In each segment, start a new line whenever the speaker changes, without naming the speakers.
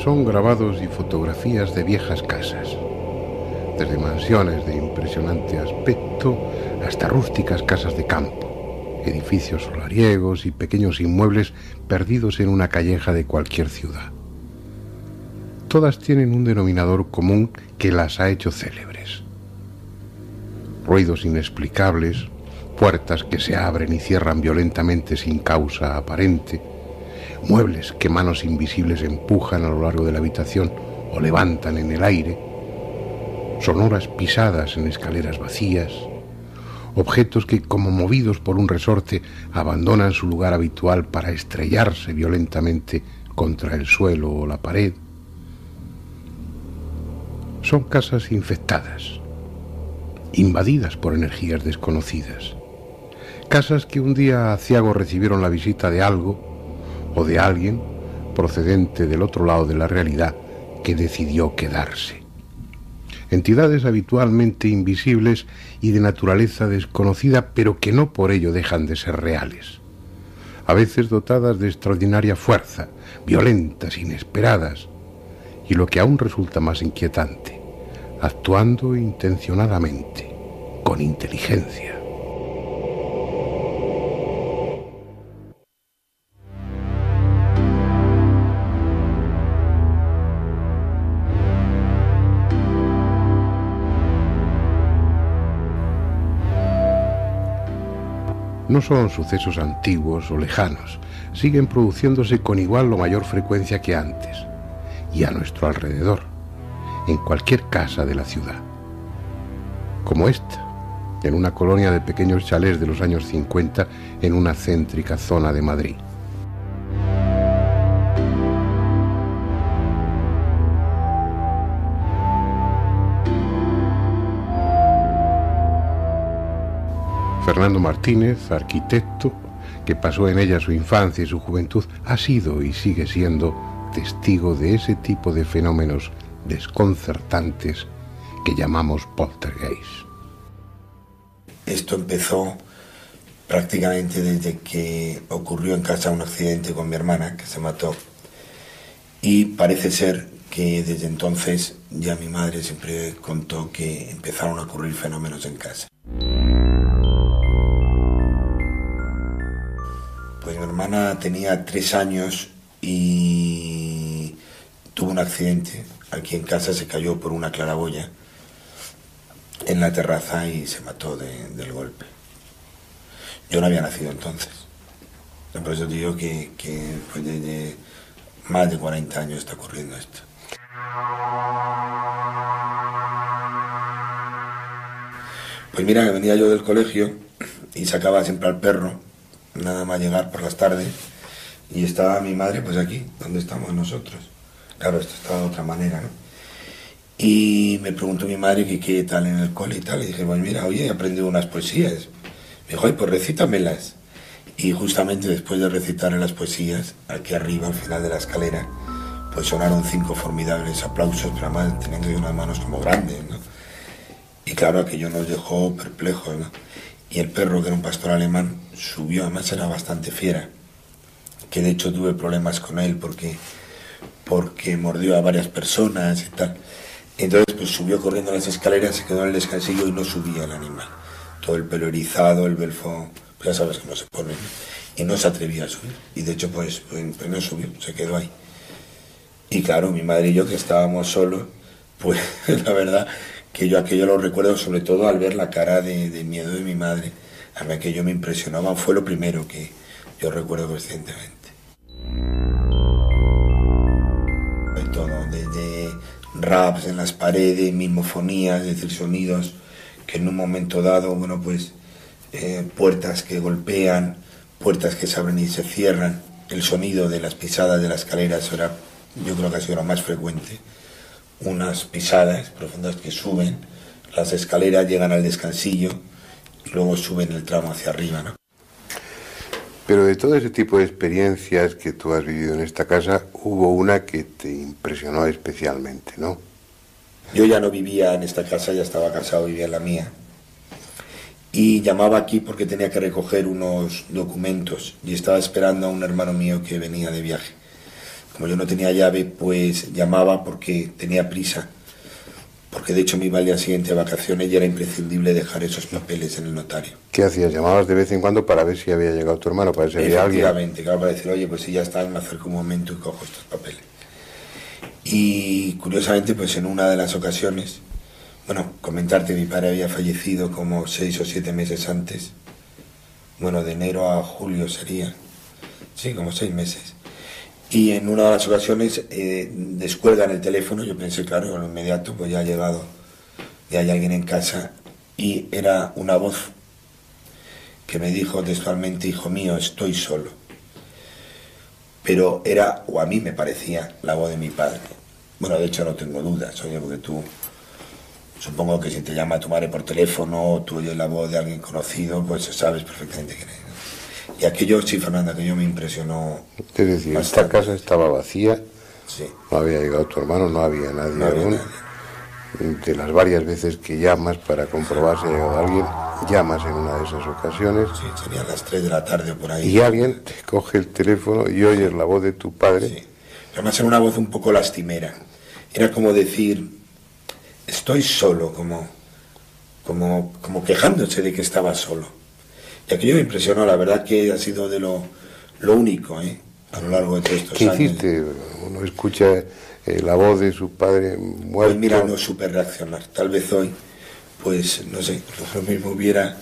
son grabados y fotografías de viejas casas, desde mansiones de impresionante aspecto hasta rústicas casas de campo, edificios solariegos y pequeños inmuebles perdidos en una calleja de cualquier ciudad. Todas tienen un denominador común que las ha hecho célebres: ruidos inexplicables, puertas que se abren y cierran violentamente sin causa aparente, muebles que manos invisibles empujan a lo largo de la habitación o levantan en el aire, sonoras pisadas en escaleras vacías, objetos que, como movidos por un resorte, abandonan su lugar habitual para estrellarse violentamente contra el suelo o la pared. Son casas infectadas, invadidas por energías desconocidas, casas que un día aciago recibieron la visita de algo o de alguien procedente del otro lado de la realidad que decidió quedarse. Entidades habitualmente invisibles y de naturaleza desconocida, pero que no por ello dejan de ser reales. A veces dotadas de extraordinaria fuerza, violentas, inesperadas, y lo que aún resulta más inquietante, actuando intencionadamente, con inteligencia. No son sucesos antiguos o lejanos, siguen produciéndose con igual o mayor frecuencia que antes, y a nuestro alrededor, en cualquier casa de la ciudad. Como esta, en una colonia de pequeños chalés de los años 50 en una céntrica zona de Madrid. Fernando Martínez, arquitecto, que pasó en ella su infancia y su juventud, ha sido y sigue siendo testigo de ese tipo de fenómenos desconcertantes que llamamos poltergeist.
Esto empezó prácticamente desde que ocurrió en casa un accidente con mi hermana, que se mató, y parece ser que desde entonces ya mi madre siempre contó que empezaron a ocurrir fenómenos en casa. Pues mi hermana tenía 3 años y tuvo un accidente. Aquí en casa se cayó por una claraboya en la terraza y se mató del golpe. Yo no había nacido entonces. Por eso digo que pues desde más de 40 años está ocurriendo esto. Pues mira, que venía yo del colegio y sacaba siempre al perro, nada más llegar por las tardes, y estaba mi madre pues aquí, donde estamos nosotros. Claro, esto estaba de otra manera, ¿no? Y me preguntó mi madre que qué tal en el cole y tal, y dije, pues mira, oye, he aprendido unas poesías. Me dijo, ay, pues recítamelas. Y justamente después de recitarle las poesías, aquí arriba, al final de la escalera, pues sonaron 5 formidables aplausos, pero además teniendo unas manos como grandes, ¿no? Y claro, aquello nos dejó perplejos, ¿no? Y el perro, que era un pastor alemán, subió, además era bastante fiera, que de hecho tuve problemas con él porque mordió a varias personas y tal. Entonces pues subió corriendo las escaleras, se quedó en el descansillo y no subía el animal. Todo el pelo erizado, el belfo, pues ya sabes que no se pone, ¿no? Y no se atrevía a subir. Y de hecho pues no subió, se quedó ahí. Y claro, mi madre y yo, que estábamos solos, pues la verdad que yo aquello lo recuerdo sobre todo al ver la cara de miedo de mi madre. A mí aquello me impresionaba, fue lo primero que yo recuerdo conscientemente. De todo, desde raps en las paredes, mimofonías, es decir, sonidos que en un momento dado, bueno, pues puertas que golpean, puertas que se abren y se cierran, el sonido de las pisadas de las escaleras era, yo creo que ha sido lo más frecuente. Unas pisadas profundas que suben las escaleras, llegan al descansillo y luego suben el tramo hacia arriba, ¿no?
Pero de todo ese tipo de experiencias que tú has vivido en esta casa, hubo una que te impresionó especialmente, ¿no?
Yo ya no vivía en esta casa, ya estaba casado, vivía en la mía. Y llamaba aquí porque tenía que recoger unos documentos y estaba esperando a un hermano mío que venía de viaje. como yo no tenía llave, pues llamaba porque tenía prisa. Porque de hecho me iba al día siguiente de vacaciones y era imprescindible dejar esos papeles en el notario.
¿Qué hacías? ¿Llamabas de vez en cuando para ver si había llegado tu hermano, para ver si había alguien?
Efectivamente, claro, para decir, oye, pues si ya está, me acerco un momento y cojo estos papeles. Y curiosamente, pues en una de las ocasiones, bueno, comentarte, mi padre había fallecido como 6 o 7 meses antes. Bueno, de enero a julio sería. Sí, como 6 meses. Y en una de las ocasiones descuelgan el teléfono, yo pensé, claro, en lo inmediato, pues ya ha llegado, ya hay alguien en casa, y era una voz que me dijo textualmente, hijo mío, estoy solo. Pero era, o a mí me parecía, la voz de mi padre. Bueno, de hecho no tengo dudas, oye, porque tú, supongo que si te llama tu madre por teléfono, o tú oyes la voz de alguien conocido, pues sabes perfectamente quién es. Y aquello, sí, Fernanda, que yo me impresionó.
Es decir,
bastante.
Esta casa estaba vacía,
Sí.
no había llegado tu hermano, no había nadie
No había
aún.
nadie.
De las varias veces que llamas para comprobar si ha llegado alguien, llamas en una de esas ocasiones
Sí, serían las 3 de la tarde o por ahí.
y alguien te coge el teléfono y oyes la voz de tu padre.
Sí. Además era una voz un poco lastimera. Era como decir, estoy solo, como quejándose de que estaba solo. Y aquello me impresionó, la verdad que ha sido de lo único, a lo largo de todos estos
¿Qué
años.
hiciste? Uno escucha la voz de su padre muerto.
Pues mira, no supe reaccionar. Tal vez hoy, pues no sé, lo mismo hubiera,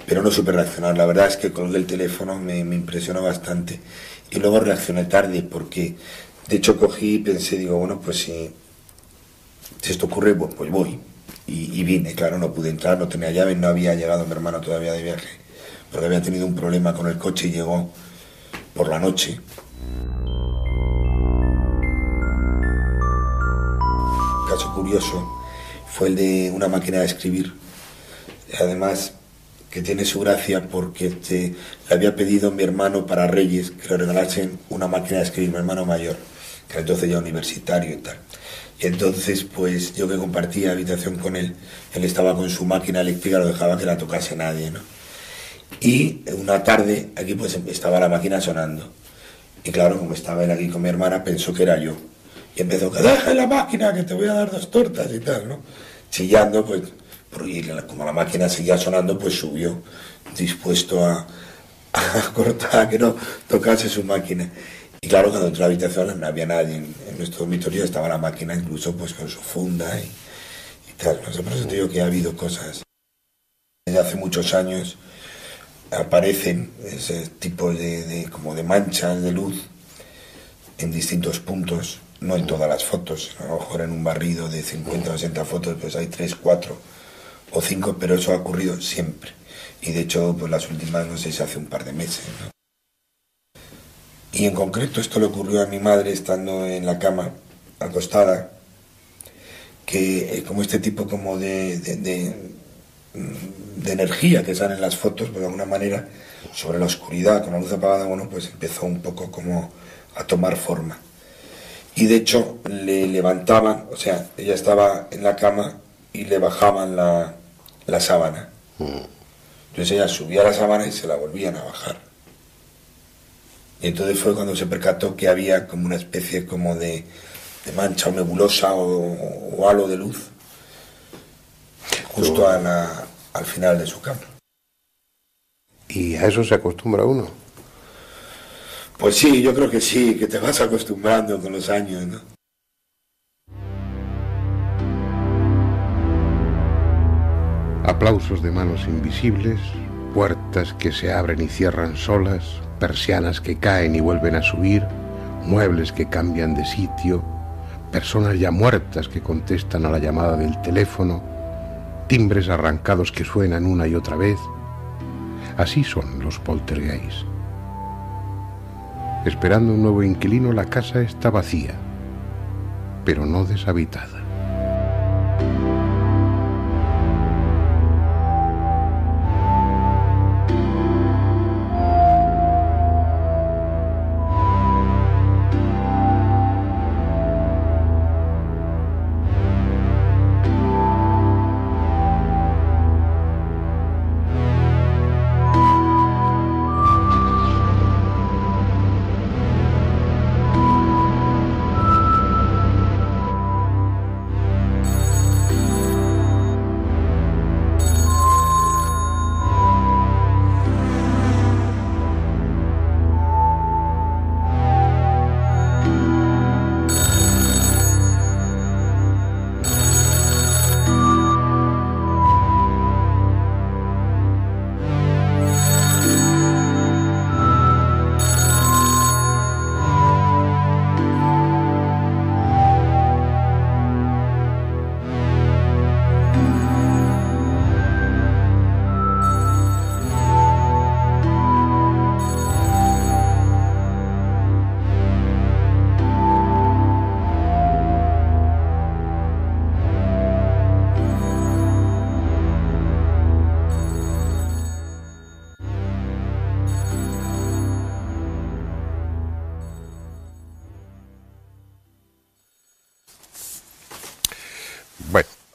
pero no supe reaccionar. La verdad es que colgué el teléfono, me impresionó bastante. Y luego reaccioné tarde porque, de hecho, cogí y pensé, digo, bueno, pues si esto ocurre, pues voy. Y vine, claro, no pude entrar, no tenía llave, no había llegado mi hermano todavía de viaje, porque había tenido un problema con el coche y llegó por la noche. Un caso curioso fue el de una máquina de escribir. Además, que tiene su gracia porque le había pedido mi hermano para Reyes que le regalasen una máquina de escribir, mi hermano mayor, que era entonces ya universitario y tal. Y entonces, pues yo que compartía habitación con él, él estaba con su máquina eléctrica, no dejaba que la tocase nadie, ¿no? Y una tarde, aquí pues estaba la máquina sonando. Y claro, como estaba él aquí con mi hermana, pensó que era yo. Y empezó, que deje la máquina, que te voy a dar 2 tortas y tal, ¿no? Chillando, pues, y como la máquina seguía sonando, pues subió, dispuesto a cortar, a que no tocase su máquina. Y claro, cuando entró a la habitación no había nadie. En nuestro dormitorio estaba la máquina, incluso pues con su funda y tal. No sé, por eso te digo que ha habido cosas. Desde hace muchos años aparecen ese tipo como de manchas de luz en distintos puntos, no en todas las fotos. A lo mejor en un barrido de 50 o 60 fotos pues hay 3, 4 o 5, pero eso ha ocurrido siempre. Y de hecho, pues las últimas, no sé si hace un par de meses, ¿no? Y en concreto esto le ocurrió a mi madre estando en la cama, acostada, que como este tipo como de energía que sale en las fotos, pues de alguna manera, sobre la oscuridad, con la luz apagada, bueno, pues empezó un poco como a tomar forma. Y de hecho le levantaban, o sea, ella estaba en la cama y le bajaban la sábana. Entonces ella subía la sábana y se la volvían a bajar. Y entonces fue cuando se percató que había como una especie como de mancha o nebulosa o halo de luz justo al final de su cama.
¿Y a eso se acostumbra uno?
Pues sí, yo creo que sí, que te vas acostumbrando con los años, ¿no?
Aplausos de manos invisibles, puertas que se abren y cierran solas, persianas que caen y vuelven a subir, muebles que cambian de sitio, personas ya muertas que contestan a la llamada del teléfono, timbres arrancados que suenan una y otra vez. Así son los poltergeists. Esperando un nuevo inquilino, la casa está vacía, pero no deshabitada.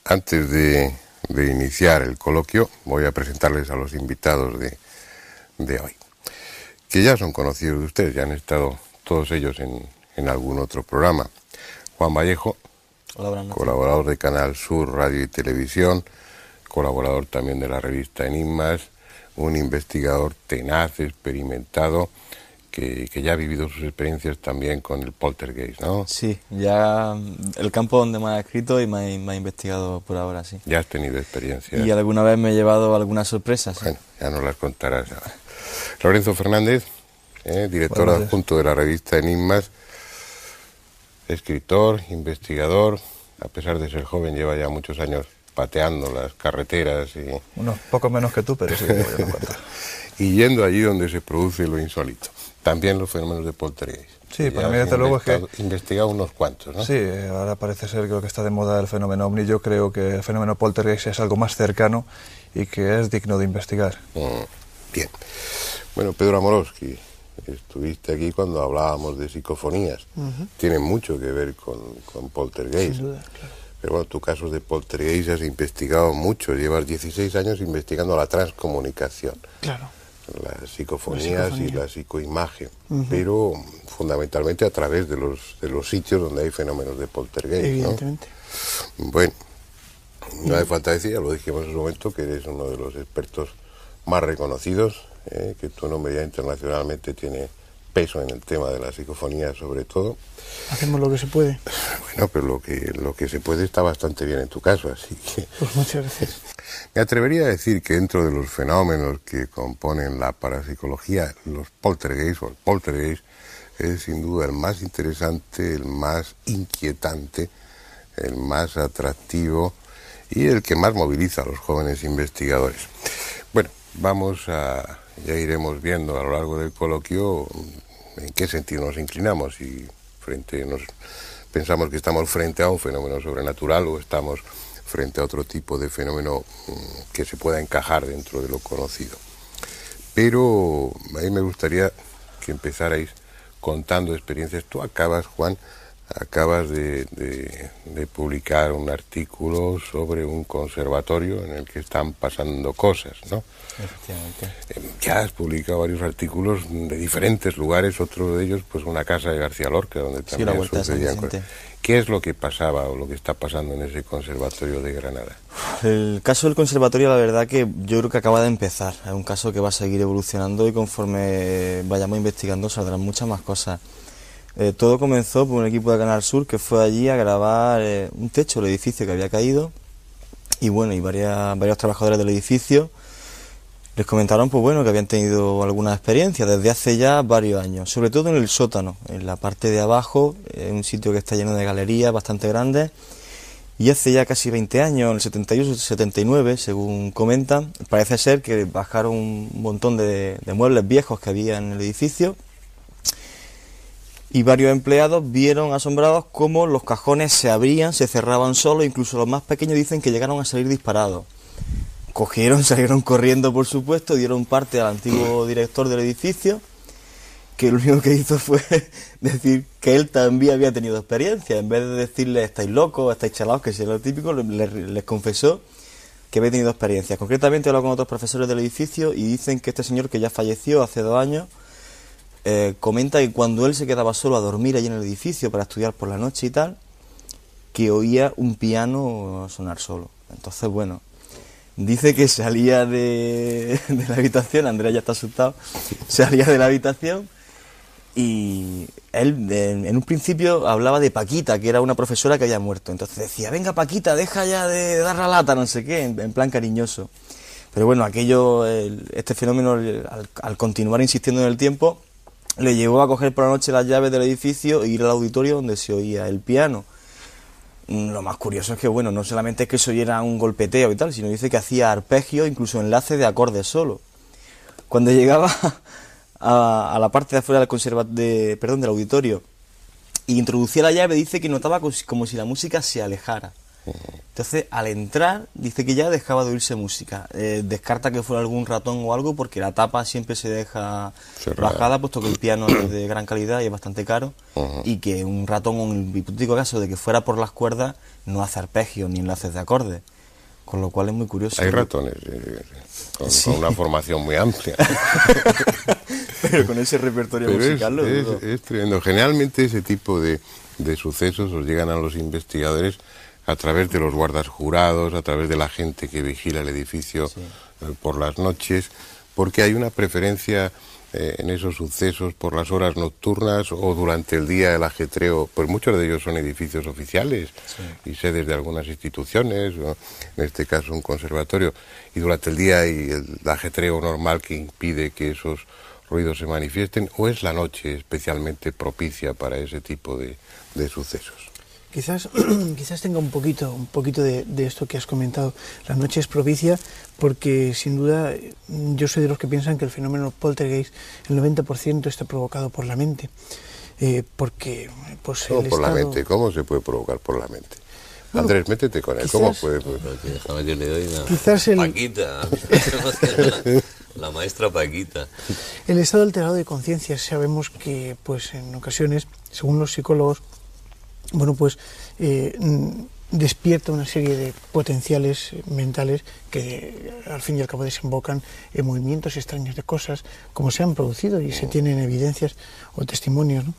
Antes de iniciar el coloquio, voy a presentarles a los invitados de hoy, que ya son conocidos de ustedes, ya han estado todos ellos en algún otro programa. Juan Vallejo,
Hola,
colaborador de Canal Sur Radio y Televisión, colaborador también de la revista Enigmas, un investigador tenaz, experimentado, que ya ha vivido sus experiencias también con el poltergeist, ¿no?
Sí, ya el campo donde me ha escrito y me ha investigado por ahora, sí.
Ya has tenido experiencias.
Y alguna vez me he llevado algunas sorpresas.
Bueno, ya nos las contarás ahora. Lorenzo Fernández, director adjunto de la revista Enigmas, escritor, investigador, a pesar de ser joven lleva ya muchos años pateando las carreteras y...
Unos pocos menos que tú, pero sí que voy a contar.
Y yendo allí donde se produce lo insólito. También los fenómenos de poltergeist.
Sí, para mí desde luego es que...
investigado unos cuantos, ¿no?
Sí, ahora parece ser que lo que está de moda el fenómeno ovni. Yo creo que el fenómeno poltergeist es algo más cercano y que es digno de investigar.
Bien. Bueno, Pedro Amorowski, estuviste aquí cuando hablábamos de psicofonías. Tiene mucho que ver con poltergeist.
Sin duda, claro.
Pero bueno, tu caso de poltergeist has investigado mucho. Llevas 16 años investigando la transcomunicación.
Claro.
Las psicofonías y la psicoimagen, pero fundamentalmente a través de los sitios donde hay fenómenos de poltergeist,
Evidentemente.
¿no? Bueno, no hace falta decir, ya lo dijimos en su momento, que eres uno de los expertos más reconocidos, que tu nombre ya internacionalmente tiene peso en el tema de la psicofonía sobre todo.
Hacemos lo que se puede.
Bueno, pero lo que se puede está bastante bien en tu caso, así que...
Pues muchas gracias.
Me atrevería a decir que dentro de los fenómenos que componen la parapsicología, los poltergeist o el poltergeist es sin duda el más interesante, el más inquietante, el más atractivo y el que más moviliza a los jóvenes investigadores. Bueno, ya iremos viendo a lo largo del coloquio en qué sentido nos inclinamos, si pensamos que estamos frente a un fenómeno sobrenatural o estamos frente a otro tipo de fenómeno que se pueda encajar dentro de lo conocido. Pero a mí me gustaría que empezarais contando experiencias. Tú Juan, acabas de publicar un artículo sobre un conservatorio en el que están pasando cosas, ¿no?
Efectivamente.
Ya has publicado varios artículos de diferentes lugares, otro de ellos, pues una casa de García Lorca, donde también
la Vuelta de San
sucedían
Vicente.
cosas. ¿Qué es lo que pasaba o lo que está pasando en ese conservatorio de Granada?
El caso del conservatorio, la verdad que yo creo que acaba de empezar. Es un caso que va a seguir evolucionando y conforme vayamos investigando saldrán muchas más cosas. Todo comenzó por un equipo de Canal Sur que fue allí a grabar un techo del edificio que había caído y bueno, y varios trabajadores del edificio les comentaron pues bueno que habían tenido algunas experiencias desde hace ya varios años, sobre todo en el sótano, en la parte de abajo, un sitio que está lleno de galerías bastante grandes y hace ya casi 20 años, en el 78 79, según comentan, parece ser que bajaron un montón de muebles viejos que había en el edificio. Y varios empleados vieron asombrados cómo los cajones se abrían, se cerraban solos, incluso los más pequeños dicen que llegaron a salir disparados. Salieron corriendo por supuesto, dieron parte al antiguo director del edificio, que lo único que hizo fue decir que él también había tenido experiencia. En vez de decirles estáis locos, estáis chalados, que es lo típico, les confesó que había tenido experiencia. Concretamente habló con otros profesores del edificio y dicen que este señor, que ya falleció hace 2 años, comenta que cuando él se quedaba solo a dormir allí en el edificio para estudiar por la noche y tal, que oía un piano sonar solo. Entonces, bueno, dice que salía de la habitación, Andrea ya está asustado, salía de la habitación y él en un principio hablaba de Paquita, que era una profesora que había muerto. Entonces decía, venga Paquita, deja ya de dar la lata, no sé qué, en plan cariñoso. Pero bueno, este fenómeno, al continuar insistiendo en el tiempo, le llevó a coger por la noche las llaves del edificio e ir al auditorio donde se oía el piano. Lo más curioso es que, bueno, no solamente es que se oyera un golpeteo y tal, sino dice que hacía arpegios, incluso enlaces de acordes solo. Cuando llegaba a la parte de afuera del auditorio y introducía la llave, dice que notaba como si la música se alejara. Entonces, al entrar, dice que ya dejaba de oírse música. Descarta que fuera algún ratón o algo, porque la tapa siempre se deja
Cerrada.
bajada, puesto que el piano es de gran calidad y es bastante caro, y que un ratón, en el hipotético caso de que fuera por las cuerdas, no hace arpegios ni enlaces de acordes. Con lo cual es muy curioso.
Hay ratones con una formación muy amplia.
Pero con ese repertorio
Pero
musical lo dudo.
es tremendo. Generalmente ese tipo de sucesos os llegan a los investigadores a través de los guardas jurados, a través de la gente que vigila el edificio por las noches, porque hay una preferencia en esos sucesos por las horas nocturnas o durante el día el ajetreo, pues muchos de ellos son edificios oficiales y sedes de algunas instituciones, o en este caso un conservatorio, y durante el día hay el ajetreo normal que impide que esos ruidos se manifiesten, o es la noche especialmente propicia para ese tipo de sucesos.
Quizás tenga un poquito de esto que has comentado. La noche es propicia porque, sin duda, yo soy de los que piensan que el fenómeno poltergeist, el 90% está provocado por la mente. Porque, pues,
¿Cómo
el
por la
estado...
mente? ¿Cómo se puede provocar por la mente?
Bueno,
Andrés, métete con él.
quizás-
¿Cómo puede?
Déjame que le oiga.
Quizás el-
Paquita. La maestra Paquita.
El estado alterado de conciencia, sabemos que, pues, en ocasiones, según los psicólogos, bueno, pues despierta una serie de potenciales mentales que al fin y al cabo desembocan en movimientos extraños de cosas, como se han producido y se tienen evidencias o testimonios, ¿no?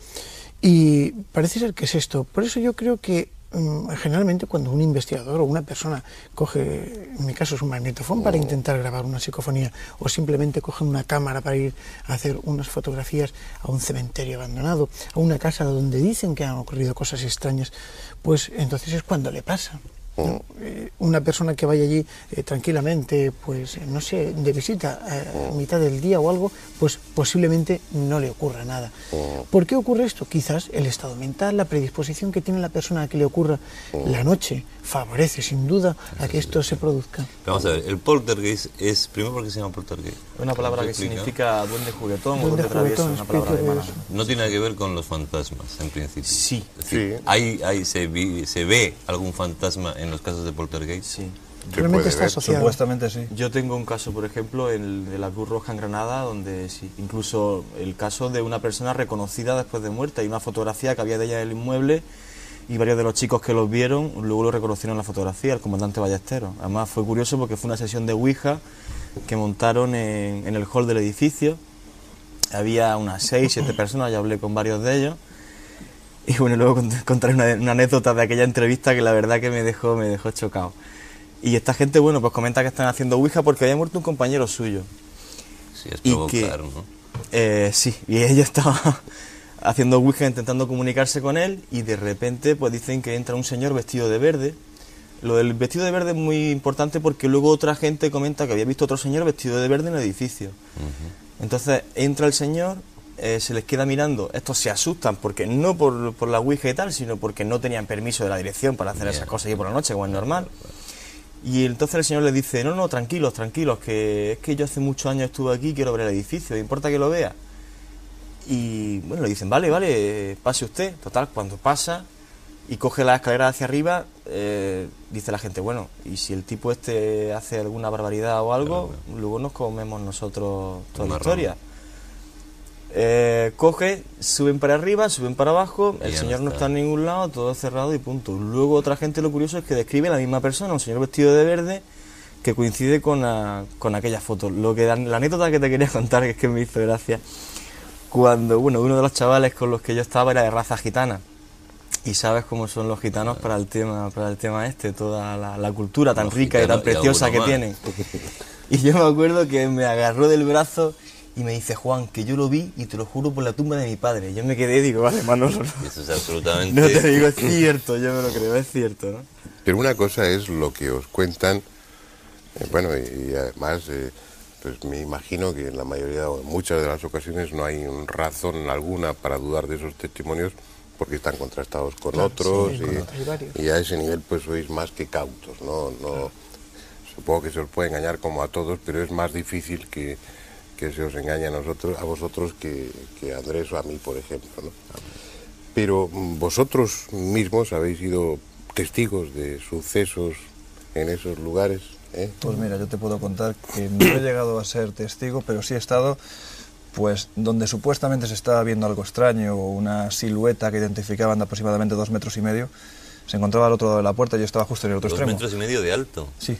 Y parece ser que es esto. Por eso yo creo que generalmente cuando un investigador o una persona coge, en mi caso es un magnetofón para intentar grabar una psicofonía, o simplemente coge una cámara para ir a hacer unas fotografías a un cementerio abandonado, a una casa donde dicen que han ocurrido cosas extrañas, pues entonces es cuando le pasa, ¿no? Una persona que vaya allí tranquilamente, pues no sé, de visita a mitad del día o algo, pues posiblemente no le ocurra nada. ¿Por qué ocurre esto? Quizás el estado mental, la predisposición que tiene la persona a que le ocurra la noche, favorece sin duda a que esto se produzca.
Vamos a ver, el poltergeist es, primero, porque se llama poltergeist.
Una palabra que
¿Explica?
significa duende juguetón o
Duende
duende travieso,
juguetón,
una palabra
espíritu
alemana.
travieso.
No tiene nada que ver con los fantasmas, en principio.
Sí.
Es decir, ¿se ve algún fantasma en los casos de poltergeist?
Sí.
Realmente
puede
está
ver,
asociado.
Supuestamente sí.
Yo tengo un caso, por ejemplo, de la Cruz Roja en Granada, donde sí, incluso el caso de una persona reconocida después de muerta. Hay una fotografía que había de ella en el inmueble y varios de los chicos que los vieron luego lo reconocieron en la fotografía, el comandante Ballesteros. Además fue curioso porque fue una sesión de Ouija que montaron en el hall del edificio. Había unas 6, 7 personas, ya hablé con varios de ellos. Y bueno, luego contaré una anécdota de aquella entrevista que la verdad que me dejó chocado. Y esta gente, bueno, pues comenta que están haciendo Ouija porque había muerto un compañero suyo.
Sí, es
Y
provocar, ¿no?
Sí, y ella estaba haciendo Ouija intentando comunicarse con él y de repente pues dicen que entra un señor vestido de verde. Lo del vestido de verde es muy importante porque luego otra gente comenta que había visto otro señor vestido de verde en el edificio. Entonces entra el señor, se les queda mirando, estos se asustan porque no por la Ouija y tal, sino porque no tenían permiso de la dirección para hacer esas cosas allí por la noche, como es normal. Y entonces el señor les dice, no, tranquilos, que es que yo hace muchos años estuve aquí y quiero ver el edificio, ¿me importa que lo vea? Y bueno, le dicen, vale, pase usted. Total, cuando pasa y coge la escalera hacia arriba, dice la gente, bueno, y si el tipo este hace alguna barbaridad o algo, luego nos comemos nosotros toda la historia. Coge, suben para arriba, suben para abajo, el señor no está en ningún lado, todo cerrado y punto. Luego otra gente, lo curioso es que describe la misma persona, un señor vestido de verde, que coincide con aquella foto. La anécdota que te quería contar, que es que me hizo gracia, cuando uno de los chavales con los que yo estaba era de raza gitana, y sabes cómo son los gitanos para el tema este, toda la cultura tan rica y tan preciosa que tienen. Y yo me acuerdo que me agarró del brazo y me dice, Juan, que yo lo vi y te lo juro por la tumba de mi padre. Yo me quedé y digo, vale, Manolo,
Eso es absolutamente...
no te digo, es cierto, yo me lo creo, es cierto, ¿no?
Pero una cosa es lo que os cuentan, bueno, y además, pues me imagino que en la mayoría o en muchas de las ocasiones no hay razón alguna para dudar de esos testimonios porque están contrastados con otros
sí, hay varios.
y a ese nivel pues sois más que cautos, ¿no? Supongo que se os puede engañar como a todos, pero es más difícil que se os engañe a vosotros que a Andrés o a mí, por ejemplo, ¿no? Pero vosotros mismos habéis ido testigos de sucesos en esos lugares?
Pues mira, yo te puedo contar que no he llegado a ser testigo, pero sí he estado pues donde supuestamente se estaba viendo algo extraño, o una silueta que identificaban de aproximadamente 2,5 metros, se encontraba al otro lado de la puerta y yo estaba justo en el otro extremo.
2,5 metros de alto.
Sí.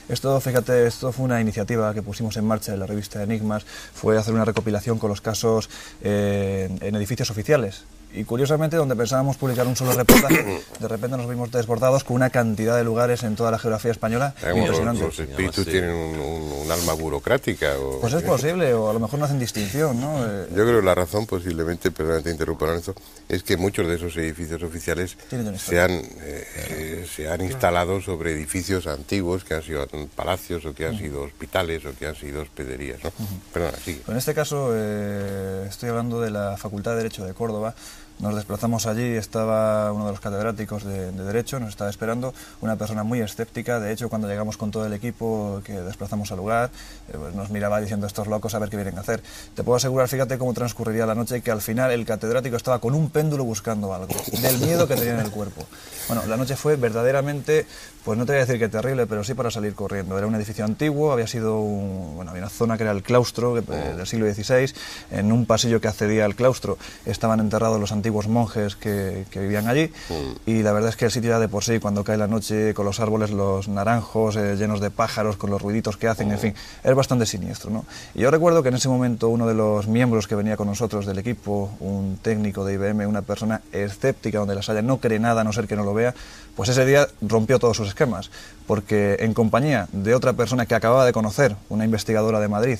Esto, fíjate, esto fue una iniciativa que pusimos en marcha en la revista Enigmas, fue hacer una recopilación con los casos en edificios oficiales. Y curiosamente, donde pensábamos publicar un solo reportaje, de repente nos vimos desbordados con una cantidad de lugares en toda la geografía española impresionante.
Los espíritus tienen un alma burocrática.
Pues es posible, o a lo mejor no hacen distinción, ¿no?
Yo creo que la razón, posiblemente, perdón, te interrumpo, Lorenzo, es que muchos de esos edificios oficiales se han instalado sobre edificios antiguos que han sido palacios, o que han sido hospitales, o que han sido hospederías, ¿no? Perdona, sigue.
En este caso, estoy hablando de la Facultad de Derecho de Córdoba. Nos desplazamos allí, estaba uno de los catedráticos de Derecho, nos estaba esperando, una persona muy escéptica. De hecho, cuando llegamos con todo el equipo que desplazamos al lugar, pues nos miraba diciendo, estos locos, a ver qué vienen a hacer. Te puedo asegurar, fíjate cómo transcurriría la noche, que al final el catedrático estaba con un péndulo buscando algo, del miedo que tenía en el cuerpo. Bueno, la noche fue verdaderamente, pues no te voy a decir que terrible, pero sí para salir corriendo. Era un edificio antiguo, había sido había una zona que era el claustro del siglo XVI, en un pasillo que accedía al claustro estaban enterrados los antiguos monjes que vivían allí, y la verdad es que el sitio ya de por sí, cuando cae la noche, con los árboles, los naranjos llenos de pájaros, con los ruiditos que hacen, en fin, es bastante siniestro, ¿no? Y yo recuerdo que en ese momento uno de los miembros que venía con nosotros del equipo, un técnico de IBM, una persona escéptica donde las haya, no cree nada a no ser que no lo vea, pues ese día rompió todos sus esquemas, porque en compañía de otra persona que acababa de conocer, una investigadora de Madrid,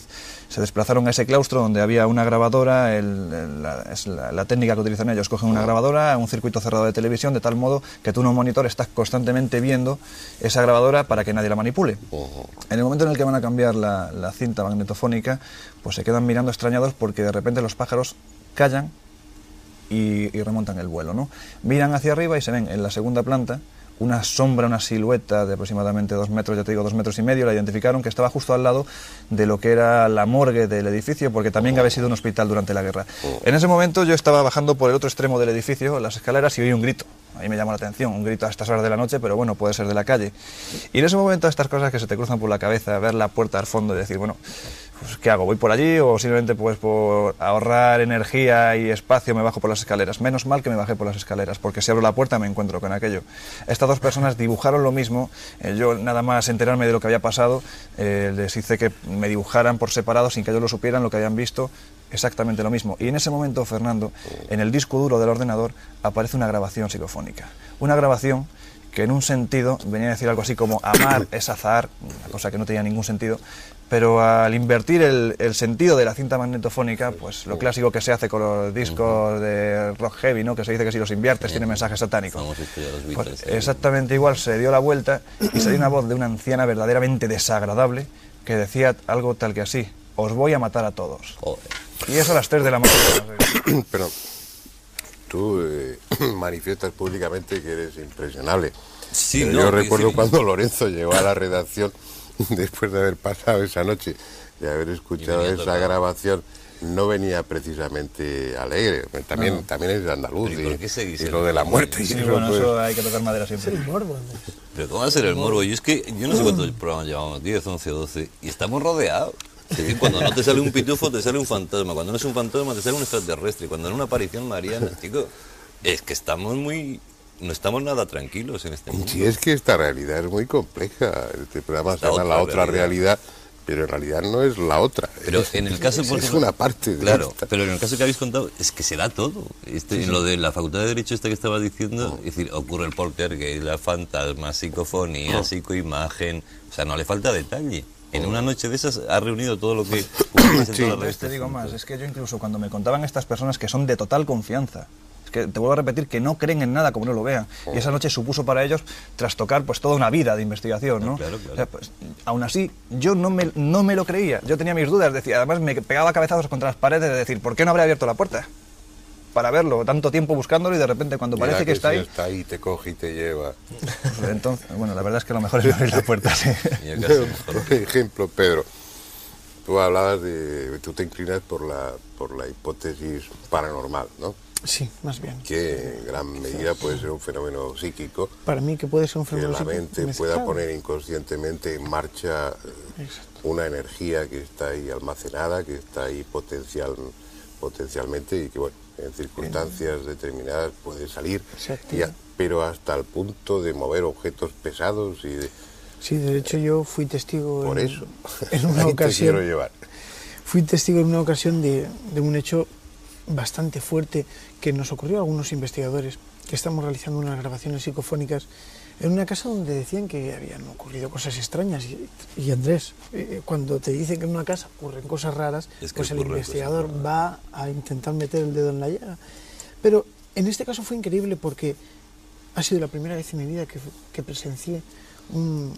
se desplazaron a ese claustro donde había una grabadora, es la técnica que utilizan ellos, cogen una grabadora, un circuito cerrado de televisión, de tal modo que tú en un monitor estás constantemente viendo esa grabadora para que nadie la manipule. En el momento en el que van a cambiar la cinta magnetofónica, pues se quedan mirando extrañados porque de repente los pájaros callan y remontan el vuelo, ¿no? Miran hacia arriba y se ven en la segunda planta una sombra, una silueta de aproximadamente 2 metros, ya te digo, 2,5 metros, la identificaron, que estaba justo al lado de lo que era la morgue del edificio, porque también había sido un hospital durante la guerra. En ese momento yo estaba bajando por el otro extremo del edificio, las escaleras, y oí un grito. Ahí me llamó la atención, un grito a estas horas de la noche, pero bueno, puede ser de la calle. Y en ese momento estas cosas que se te cruzan por la cabeza, ver la puerta al fondo y decir, bueno, pues ¿qué hago? ¿Voy por allí o simplemente pues por ahorrar energía y espacio me bajo por las escaleras? Menos mal que me bajé por las escaleras, porque si abro la puerta me encuentro con aquello. Estas dos personas dibujaron lo mismo, yo nada más enterarme de lo que había pasado, les hice que me dibujaran por separado sin que ellos lo supieran, lo que habían visto, exactamente lo mismo. Y en ese momento, Fernando, en el disco duro del ordenador aparece una grabación psicofónica. Una grabación que en un sentido venía a decir algo así como amar es azar, una cosa que no tenía ningún sentido, pero al invertir el sentido de la cinta magnetofónica, pues lo clásico que se hace con los discos de rock heavy, ¿no? Que se dice que si los inviertes tiene mensajes satánicos. Pues exactamente igual, se dio la vuelta y salió una voz de una anciana verdaderamente desagradable que decía algo tal que así: os voy a matar a todos. Joder. Y eso a las 3 de la mañana.
Pero tú manifiestas públicamente que eres impresionable.
Sí,
pero
no,
yo recuerdo cuando Lorenzo llegó a la redacción, después de haber pasado esa noche, de haber escuchado esa grabación, no venía precisamente alegre. También es andaluz, y lo de la muerte.
Sí,
y
bueno,
pues,
eso hay que tocar madera siempre.
Es el morbo.
Pero ¿cómo va a ser el morbo? Yo no sé cuántos programas llevamos, 10, 11 o 12, y estamos rodeados. Es decir, cuando no te sale un pitufo, te sale un fantasma. Cuando no es un fantasma, te sale un extraterrestre. Cuando no es una aparición mariana, chico, es que no estamos nada tranquilos en este mundo.
Sí, es que esta realidad es muy compleja. Este programa se llama La Otra Realidad, pero en realidad no es la otra.
Pero en el caso...
Es una parte de
claro,
esta.
pero en el caso que habéis contado, es que se da todo. En lo de la Facultad de Derecho que estabas diciendo, es decir, ocurre el poltergeist, la fantasma, psicofonía, psicoimagen, o sea, no le falta detalle. En una noche de esas ha reunido todo lo que...
Sí, pues te digo más, es que yo incluso cuando me contaban estas personas que son de total confianza, es que te vuelvo a repetir que no creen en nada como no lo vean, y esa noche supuso para ellos trastocar pues toda una vida de investigación, ¿no?
Claro, claro.
O sea, pues, aún así, yo no me lo creía, yo tenía mis dudas, decía, además me pegaba cabezazos contra las paredes de decir, ¿por qué no habré abierto la puerta? Para verlo, tanto tiempo buscándolo y de repente cuando
Mira
parece que está
si
ahí...
está ahí, te coge y te lleva.
Entonces, bueno, la verdad es que lo mejor es no abrir la puerta, sí.
Por ejemplo, Pedro, tú hablabas tú te inclinas por la hipótesis paranormal, ¿no?
Sí, más bien.
que en gran medida puede ser un fenómeno psíquico,
Para mí que puede ser un
que
fenómeno
la
psíquico
mente
mezclado.
pueda poner inconscientemente en marcha
Exacto.
una energía que está ahí almacenada, que está ahí potencialmente y que, bueno, en circunstancias determinadas puede salir,
Exacto.
pero hasta el punto de mover objetos pesados y de...
Sí, de hecho yo fui testigo
Por eso,
en una
ahí te quiero
ocasión.
llevar.
Fui testigo en una ocasión de un hecho bastante fuerte que nos ocurrió a algunos investigadores que estamos realizando unas grabaciones psicofónicas en una casa donde decían que habían ocurrido cosas extrañas. Y Andrés, cuando te dicen que en una casa ocurren cosas raras,
Es que
pues el
ocurren
investigador
cosas
va a intentar meter el dedo en la llaga. Pero en este caso fue increíble porque ha sido la primera vez en mi vida que presencié un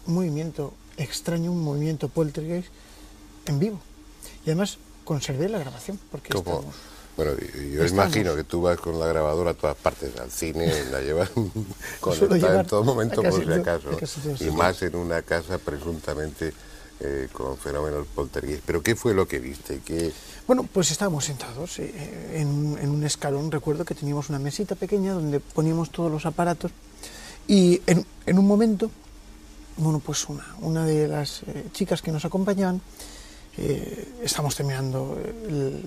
movimiento extraño, un movimiento poltergeist en vivo. Y además conservé la grabación porque
Como,
estamos...
bueno, yo imagino que tú vas con la grabadora a todas partes, al cine, la llevas conectada
llevar
en todo momento
a casi
por si
todo-
acaso,
a casi todos
y
sitios.
más en una casa presuntamente con fenómenos poltergeist. ¿Pero qué fue lo que viste?
Bueno, pues estábamos sentados en un escalón. Recuerdo que teníamos una mesita pequeña donde poníamos todos los aparatos y en un momento, bueno, pues una de las chicas que nos acompañaban, estamos terminando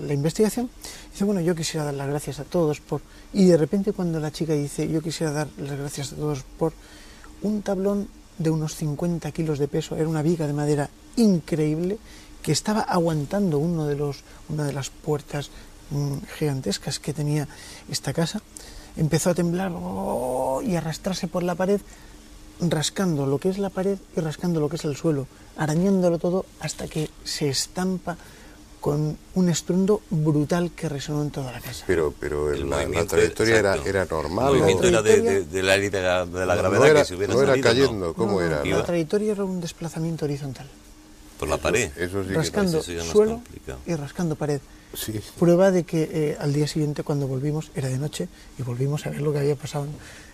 la investigación, dice, bueno, yo quisiera dar las gracias a todos por... Y de repente cuando la chica dice, yo quisiera dar las gracias a todos por un tablón de unos 50 kilos de peso, era una viga de madera increíble que estaba aguantando una de las puertas gigantescas que tenía esta casa, empezó a temblar y arrastrarse por la pared, rascando lo que es la pared y rascando lo que es el suelo, arañándolo todo hasta que se estampa con un estruendo brutal que resonó en toda la casa.
Pero
El
la
movimiento,
trayectoria
exacto.
era
El
normal.
movimiento era
trayectoria-
de la ley de la
No
gravedad,
era-
que si hubiera
no era
salido,
cayendo, ¿cómo era?
Iba
La trayectoria era un desplazamiento horizontal,
por la pared.
Eso sí que
rascando
eso ya no es
suelo
complicado.
y rascando pared.
sí.
Prueba de que al día siguiente, cuando volvimos, era de noche y volvimos a ver lo que había pasado.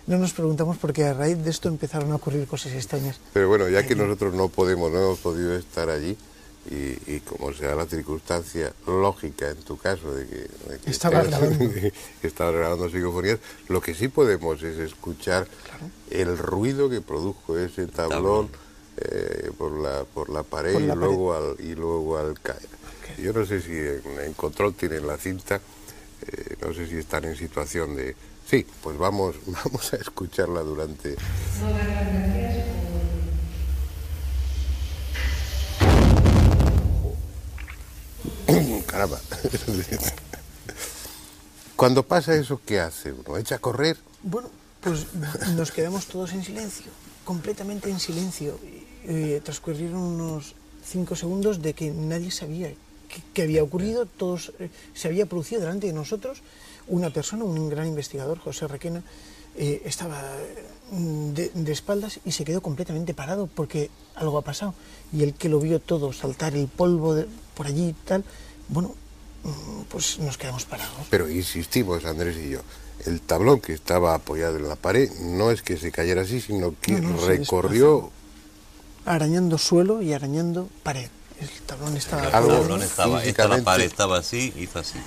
No nos preguntamos porque a raíz de esto empezaron a ocurrir cosas extrañas.
Pero bueno, ya que nosotros no hemos podido estar allí, y como sea la circunstancia lógica en tu caso de que
Estaba grabando.
que estabas grabando psicofonías, lo que sí podemos es escuchar el ruido que produjo ese tablón por la pared,
Por la
y luego al caer. Yo no sé si en control tienen la cinta, no sé si están en situación de... Sí, pues vamos a escucharla durante... Caramba. Cuando pasa eso, ¿qué hace uno? ¿Echa a correr?
Bueno, pues nos quedamos todos en silencio, completamente en silencio. Transcurrieron unos 5 segundos de que nadie sabía qué había ocurrido, se había producido delante de nosotros una persona, un gran investigador, José Requena, estaba de espaldas y se quedó completamente parado porque algo ha pasado. Y el que lo vio todo, saltar el polvo por allí y tal, bueno, pues nos quedamos parados.
Pero insistimos, Andrés y yo, el tablón que estaba apoyado en la pared no es que se cayera así, sino que
No, se
recorrió...
Arañando suelo y arañando pared. El tablón estaba...
El
Algo
tablón estaba, la
físicamente-
pared estaba así, hizo así.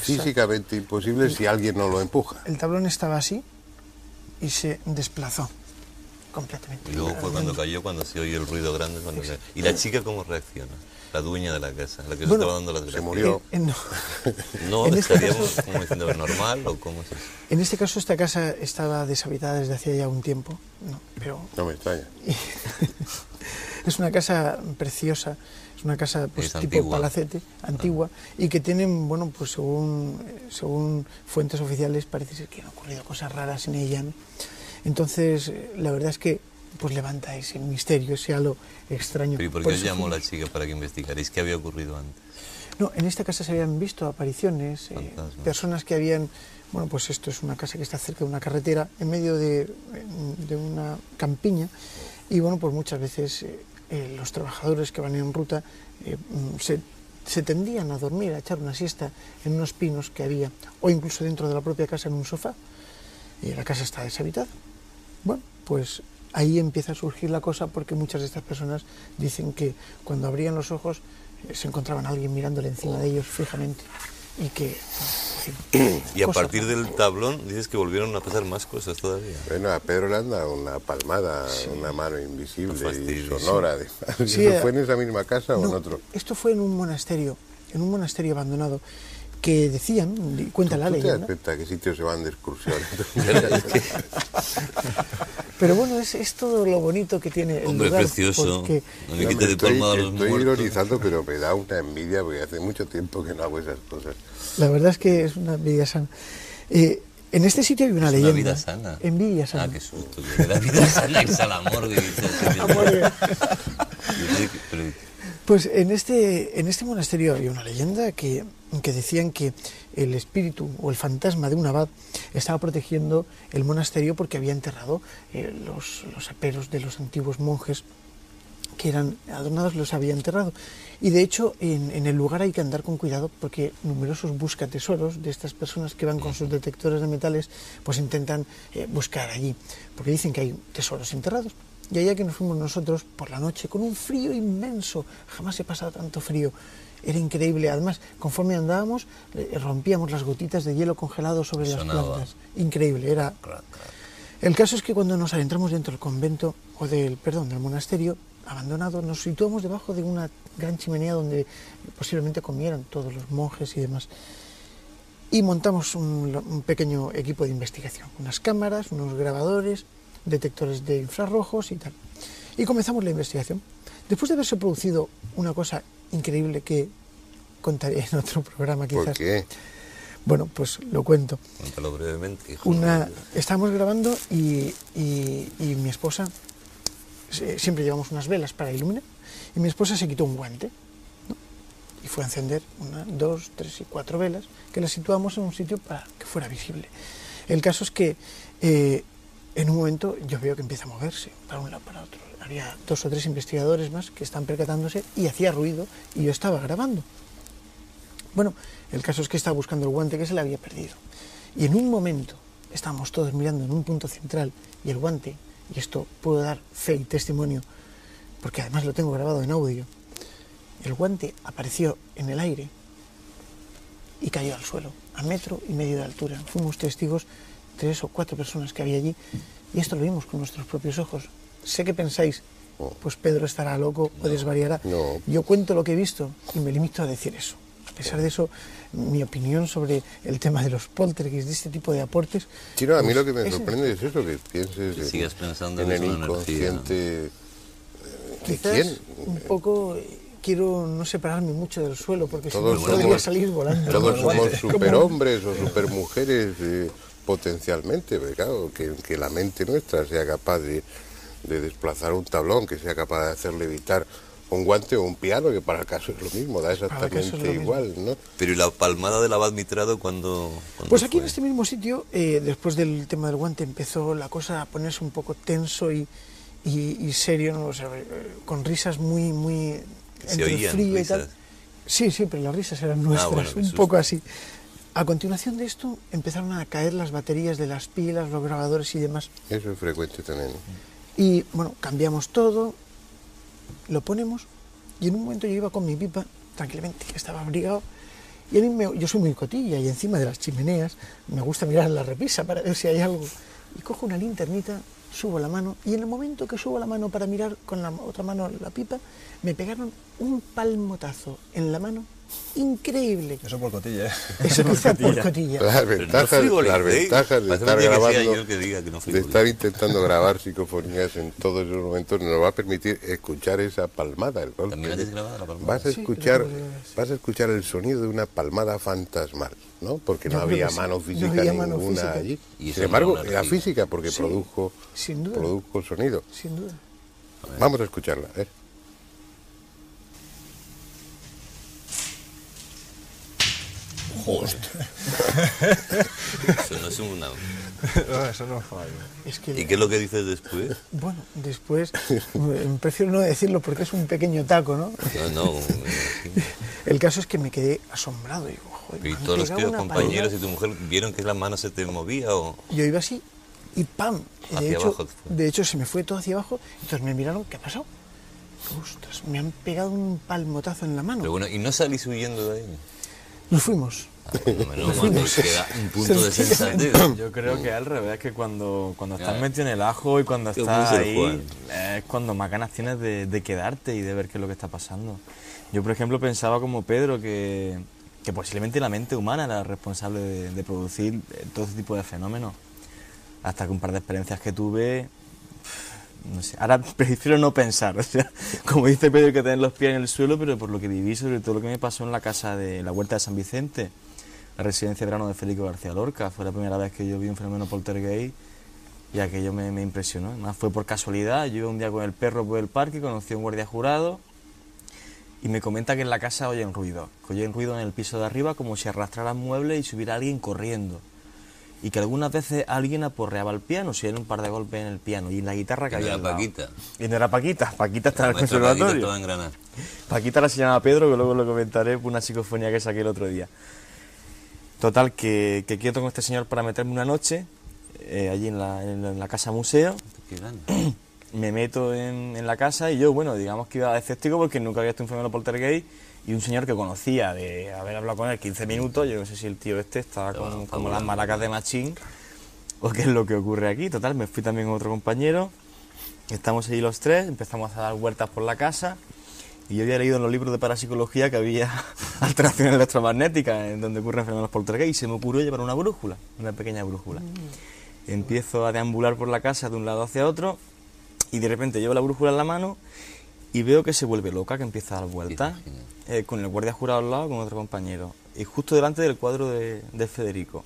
físicamente imposible si alguien no lo empuja.
El tablón estaba así y se desplazó completamente.
Y luego fue cuando cayó, cuando se oye el ruido grande. ¿Y la chica cómo reacciona? La dueña de la casa, la que se
Bueno,
estaba dando las
se
gracias.
murió.
No.
No,
En este
estaríamos
caso-
como diciendo normal o cómo es eso.
En este caso esta casa estaba deshabitada desde hacía ya un tiempo, ¿no? Pero
No me extraña.
es una casa preciosa, es una casa pues,
Es
tipo
antigua.
palacete, antigua, y que tienen, bueno, pues según fuentes oficiales parece ser que han ocurrido cosas raras en ella, ¿no? Entonces, la verdad es que pues levanta ese misterio, ese halo extraño.
¿Pero y por
Por
qué os
eso
llamó la
fuimos.
chica para que investigarais? ¿Qué había ocurrido antes?
No, en esta casa se habían visto apariciones,
Fantasmas.
personas que habían, bueno, pues esto es una casa que está cerca de una carretera, en medio de una campiña, y bueno, pues muchas veces los trabajadores que van en ruta se tendían a dormir, a echar una siesta en unos pinos que había, o incluso dentro de la propia casa en un sofá, y la casa está deshabitada. Bueno, pues ahí empieza a surgir la cosa porque muchas de estas personas dicen que cuando abrían los ojos se encontraban a alguien mirándole encima de ellos fijamente y que...
Y a
cosas,
partir
¿no?
del tablón dices que volvieron a pasar más cosas todavía.
Bueno, a Pedro le han dado una palmada, una mano invisible
No fastidies.
y sonora.
Sí,
¿Eso fue en esa misma casa o en
No,
otro?
esto fue en un monasterio abandonado, que decían, cuenta la
¿Tú te das
leyenda,
cuenta a qué sitios se van de excursión?
pero bueno, es todo lo bonito que tiene el
Hombre,
lugar,
precioso.
porque
No me quites de palmada a los
estoy
muertos.
ironizando, pero me da una envidia porque hace mucho tiempo que no hago esas cosas.
la verdad es que es una envidia sana. En este sitio hay una
Es
leyenda.
una vida sana.
Envidia sana.
Ah, qué susto. Que la vida sana es a la morgue.
Pues en este monasterio había una leyenda que decían que el espíritu o el fantasma de un abad estaba protegiendo el monasterio porque había enterrado los aperos de los antiguos monjes que eran adornados, los había enterrado. Y de hecho en el lugar hay que andar con cuidado porque numerosos buscatesoros de estas personas que van con sus detectores de metales pues intentan buscar allí, porque dicen que hay tesoros enterrados. Y allá que nos fuimos nosotros por la noche con un frío inmenso, jamás he pasado tanto frío, era increíble. Además, conforme andábamos, rompíamos las gotitas de hielo congelado sobre las plantas. Increíble, era... El caso es que cuando nos adentramos dentro del convento, del monasterio abandonado, nos situamos debajo de una gran chimenea donde posiblemente comieran todos los monjes y demás. Y montamos un pequeño equipo de investigación, unas cámaras, unos grabadores, detectores de infrarrojos y tal. Y comenzamos la investigación. Después de haberse producido una cosa increíble que contaré en otro programa quizás.
¿Por qué?
Bueno, pues lo cuento.
Cuéntalo brevemente, hijo.
Estábamos grabando y mi esposa, siempre llevamos unas velas para iluminar, y mi esposa se quitó un guante, ¿no? Y fue a encender 1, 2, 3 y 4 velas, que las situamos en un sitio para que fuera visible. El caso es que en un momento yo veo que empieza a moverse para un lado para otro. Había 2 o 3 investigadores más que están percatándose y hacía ruido y yo estaba grabando. Bueno, el caso es que estaba buscando el guante que se le había perdido. Y en un momento estábamos todos mirando en un punto central y el guante, y esto puedo dar fe y testimonio, porque además lo tengo grabado en audio, el guante apareció en el aire y cayó al suelo, a 1,5 metros de altura. Fuimos testigos 3 o 4 personas que había allí y esto lo vimos con nuestros propios ojos. Sé que pensáis, pues Pedro estará loco o desvariará.
No.
Yo cuento lo que he visto y me limito a decir eso. A pesar de eso, mi opinión sobre el tema de los poltergeists, de este tipo de aportes...
Sí, no, a mí
pues,
lo que me sorprende es eso, que pienses
Que sigas pensando
en
en
el
una
inconsciente de
quizás
quién.
un poco quiero no separarme mucho del suelo porque si no
Todos
podría
somos-
salir volando.
Todos somos superhombres o supermujeres potencialmente, pero claro, que la mente nuestra sea capaz de desplazar un tablón, que sea capaz de hacer levitar un guante o un piano, que para el caso es lo mismo, da
el caso es
exactamente
lo mismo.
igual, ¿no?
Pero ¿y la palmada del abad Mitrado cuando
Pues aquí en este mismo sitio, después del tema del guante, empezó la cosa a ponerse un poco tenso y serio, ¿no? O sea, con risas muy
Se
entre el
oían
frío y
risas.
tal. Sí, pero las risas eran nuestras,
bueno, qué
un
susto.
poco así. A continuación de esto empezaron a caer las baterías de las pilas, los grabadores y demás.
Eso es frecuente también.
Y bueno, cambiamos todo, lo ponemos y en un momento yo iba con mi pipa, tranquilamente, que estaba abrigado, y a mí yo soy muy cotilla y encima de las chimeneas me gusta mirar la repisa para ver si hay algo. Y cojo una linternita, subo la mano y en el momento que subo la mano para mirar con la otra mano la pipa, me pegaron un palmotazo en la mano increíble.
Eso por cotilla, ¿eh?
Eso quizá por cotilla.
Las
Pero no
ventajas,
frivolicéis.
las ventajas de
Parece
estar
que sea
grabando,
yo el que diga que no
de
frivolicéis.
estar intentando grabar psicofonías en todos esos momentos, nos va a permitir escuchar esa palmada, el golpe.
¿También la tienes grabada la palmada?
Vas a
Sí,
escuchar,
creo que
vas a escuchar el sonido de una palmada fantasmal, ¿no? Porque no
Yo creo
había
que sí.
mano
No
física
había mano
ninguna
física.
allí.
Y eso
Sin embargo,
no era
era
energía.
física porque
Sí,
produjo
sin duda.
sonido.
Sin duda.
Vamos a escucharla, ¿eh?
Eso no es una...
No, eso no falla.
Es que
¿Y qué es lo que dices después?
bueno, después, prefiero no decirlo porque es un pequeño taco, ¿no?
No,
El caso es que me quedé asombrado. Digo, joder,
¿y
me han
todos los
pegado
tíos
una
compañeros y
paliza.
tu mujer vieron que la mano se te movía o...?
Yo iba así y ¡pam! Y
Hacia abajo fue.
de hecho, se me fue todo hacia abajo. Entonces me miraron, ¿qué ha pasado? Ostras, me han pegado un palmotazo en la mano.
Pero bueno, ¿y no salís huyendo de ahí?
Nos fuimos.
Por lo menos cuando queda un punto de sensatez.
Yo creo que al revés, que cuando estás metido en el ajo y cuando
¿Qué
estás
puede ser,
ahí,
Juan?
es cuando más ganas tienes de quedarte y de ver qué es lo que está pasando. Yo, por ejemplo, pensaba como Pedro que posiblemente la mente humana era responsable de producir todo este tipo de fenómenos. Hasta que un par de experiencias que tuve, no sé, ahora prefiero no pensar, o sea, como dice Pedro, hay que tener los pies en el suelo, pero por lo que viví, sobre todo lo que me pasó en la casa de la Huerta de San Vicente, la residencia de verano de Federico García Lorca, fue la primera vez que yo vi un fenómeno poltergeist y aquello me impresionó. Además fue por casualidad, yo iba un día con el perro por el parque, conocí a un guardia jurado y me comenta que en la casa oyen ruido en el piso de arriba como si arrastraran muebles y subiera alguien corriendo. Y que algunas veces alguien aporreaba el piano, si era un par de golpes en el piano y en la guitarra que había al lado.
Paquita.
Y no era Paquita, Paquita está en el
Paquita
conservatorio.
estaba en Granada.
Paquita ahora se llama Pedro, que luego lo comentaré por una psicofonía que saqué el otro día. Total, que quedo con este señor para meterme una noche, allí en la casa museo.
Qué gana.
Me meto en la casa y yo, bueno, digamos que iba escéptico porque nunca había visto un fenómeno poltergeist y un señor que conocía de haber hablado con él 15 minutos, yo no sé si el tío este estaba como las maracas de Machín o qué es lo que ocurre aquí. Total, me fui también con otro compañero, estamos allí los tres, empezamos a dar vueltas por la casa y yo había leído en los libros de parapsicología que había alteraciones electromagnéticas en donde ocurren fenómenos poltergeist y se me ocurrió llevar una brújula, una pequeña brújula. Empiezo a deambular por la casa de un lado hacia otro y de repente llevo la brújula en la mano y veo que se vuelve loca, que empieza a dar vueltas, con el guardia jurado al lado, con otro compañero, y justo delante del cuadro de Federico.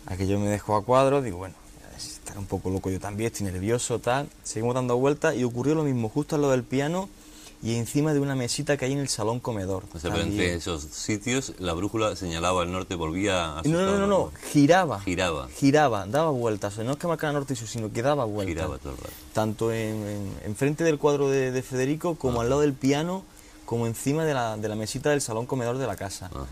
Aquello me dejó a cuadro, digo, bueno, estaré un poco loco yo también, estoy nervioso, tal. Seguimos dando vueltas y ocurrió lo mismo, justo al lado del piano y encima de una mesita que hay en el salón comedor.
O sea, pero entre esos sitios la brújula señalaba al norte, volvía a...
No, giraba.
Giraba.
Giraba, daba vueltas. O sea, no es que marcara norte y sur, sino que daba vueltas.
Giraba todo el rato.
Tanto en frente del cuadro de Federico, como al lado del piano, como encima de la mesita del salón comedor de la casa.
Ajá.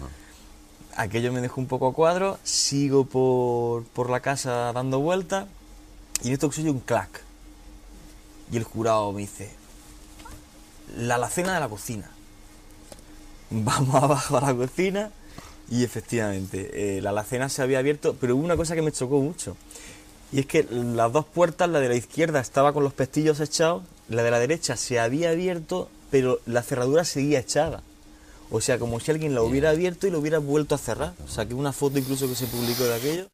Aquello me dejó un poco a cuadro, sigo por la casa dando vueltas y en esto se oye un clac. Y el jurado me dice: la alacena de la cocina. Vamos abajo a la cocina y efectivamente la alacena se había abierto, pero hubo una cosa que me chocó mucho. Y es que las dos puertas, la de la izquierda estaba con los pestillos echados, la de la derecha se había abierto, pero la cerradura seguía echada. O sea, como si alguien la hubiera abierto y lo hubiera vuelto a cerrar. O sea, que una foto incluso que se publicó de aquello.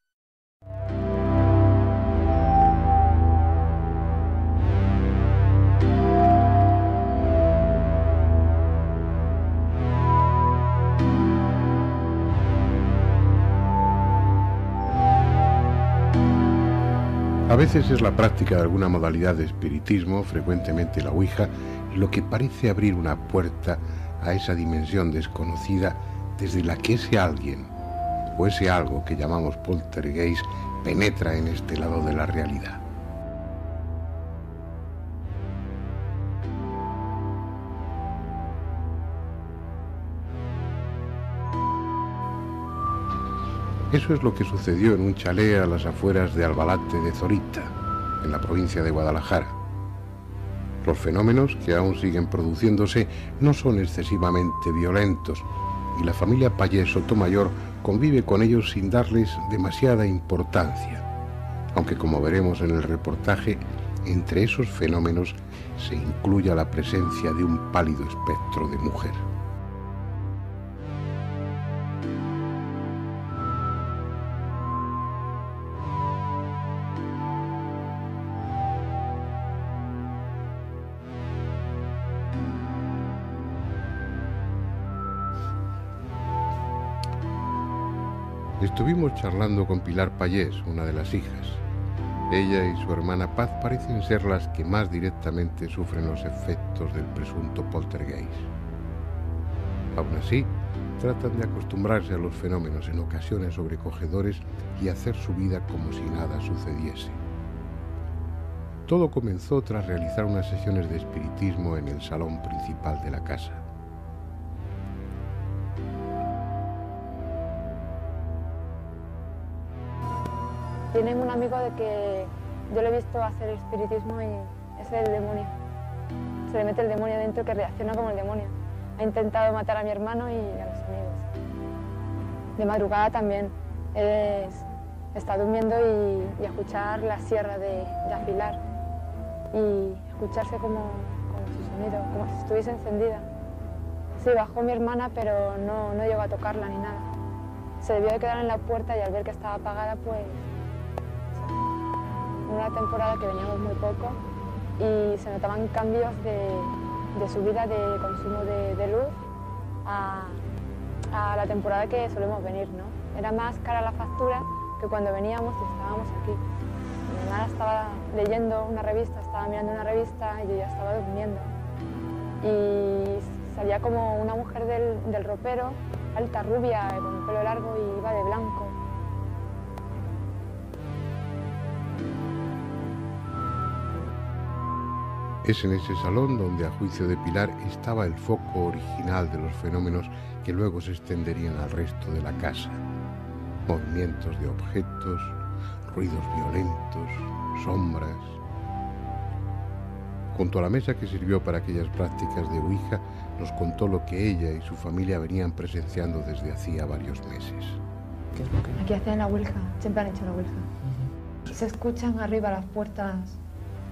A veces es la práctica de alguna modalidad de espiritismo, frecuentemente la Ouija, lo que parece abrir una puerta a esa dimensión desconocida desde la que ese alguien, o ese algo que llamamos poltergeist, penetra en este lado de la realidad. Eso es lo que sucedió en un chalet a las afueras de Albalate de Zorita, en la provincia de Guadalajara. Los fenómenos, que aún siguen produciéndose, no son excesivamente violentos y la familia Pallés Sotomayor convive con ellos sin darles demasiada importancia, aunque como veremos en el reportaje, entre esos fenómenos se incluya la presencia de un pálido espectro de mujer. Estuvimos charlando con Pilar Pallés, una de las hijas. Ella y su hermana Paz parecen ser las que más directamente sufren los efectos del presunto poltergeist. Aún así, tratan de acostumbrarse a los fenómenos en ocasiones sobrecogedores y hacer su vida como si nada sucediese. Todo comenzó tras realizar unas sesiones de espiritismo en el salón principal de la casa.
Tienen un amigo de que yo le he visto hacer espiritismo y es el demonio. Se le mete el demonio dentro que reacciona como el demonio. Ha intentado matar a mi hermano y a los amigos. De madrugada también está durmiendo y escuchar la sierra de afilar y escucharse como su sonido, como si estuviese encendida. Sí, bajó mi hermana, pero no llegó a tocarla ni nada. Se debió de quedar en la puerta y al ver que estaba apagada, pues... Una temporada que veníamos muy poco y se notaban cambios de subida de consumo de luz a la temporada que solemos venir, ¿no? Era más cara la factura que cuando veníamos y estábamos aquí. Mi hermana estaba leyendo una revista, estaba mirando una revista y yo ya estaba durmiendo. Y salía como una mujer del ropero, alta, rubia, con el pelo largo y iba de blanco.
Es en ese salón donde, a juicio de Pilar, estaba el foco original de los fenómenos que luego se extenderían al resto de la casa. Movimientos de objetos, ruidos violentos, sombras. Junto a la mesa que sirvió para aquellas prácticas de Ouija, nos contó lo que ella y su familia venían presenciando desde hacía varios meses.
¿Qué es lo que?
Aquí hacían la Ouija, siempre han hecho la Ouija. Se escuchan arriba las puertas,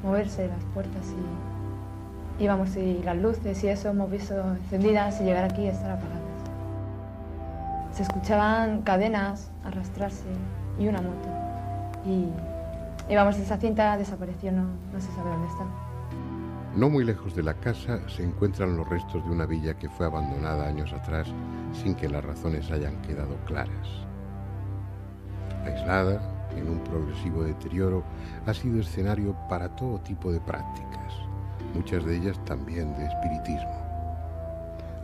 moverse las puertas y vamos, y las luces y eso hemos visto encendidas y llegar aquí y estar apagadas. Se escuchaban cadenas arrastrarse y una moto. Y vamos, esa cinta desapareció, no se sabe dónde está.
No muy lejos de la casa se encuentran los restos de una villa que fue abandonada años atrás sin que las razones hayan quedado claras. Aislada, en un progresivo deterioro, ha sido escenario para todo tipo de prácticas, muchas de ellas también de espiritismo.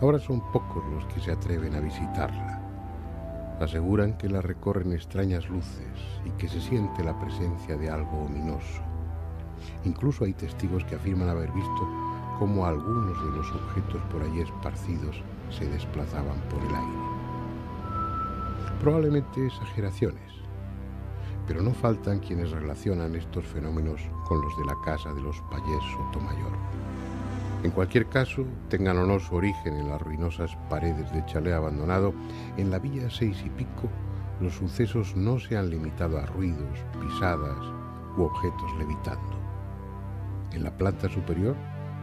Ahora son pocos los que se atreven a visitarla. Aseguran que la recorren extrañas luces y que se siente la presencia de algo ominoso. Incluso hay testigos que afirman haber visto cómo algunos de los objetos por allí esparcidos se desplazaban por el aire. Probablemente exageraciones, pero no faltan quienes relacionan estos fenómenos con los de la casa de los Pallés Sotomayor. En cualquier caso, tengan o no su origen en las ruinosas paredes de chalet abandonado, en la Villa 6 y Pico, los sucesos no se han limitado a ruidos, pisadas u objetos levitando. En la planta superior,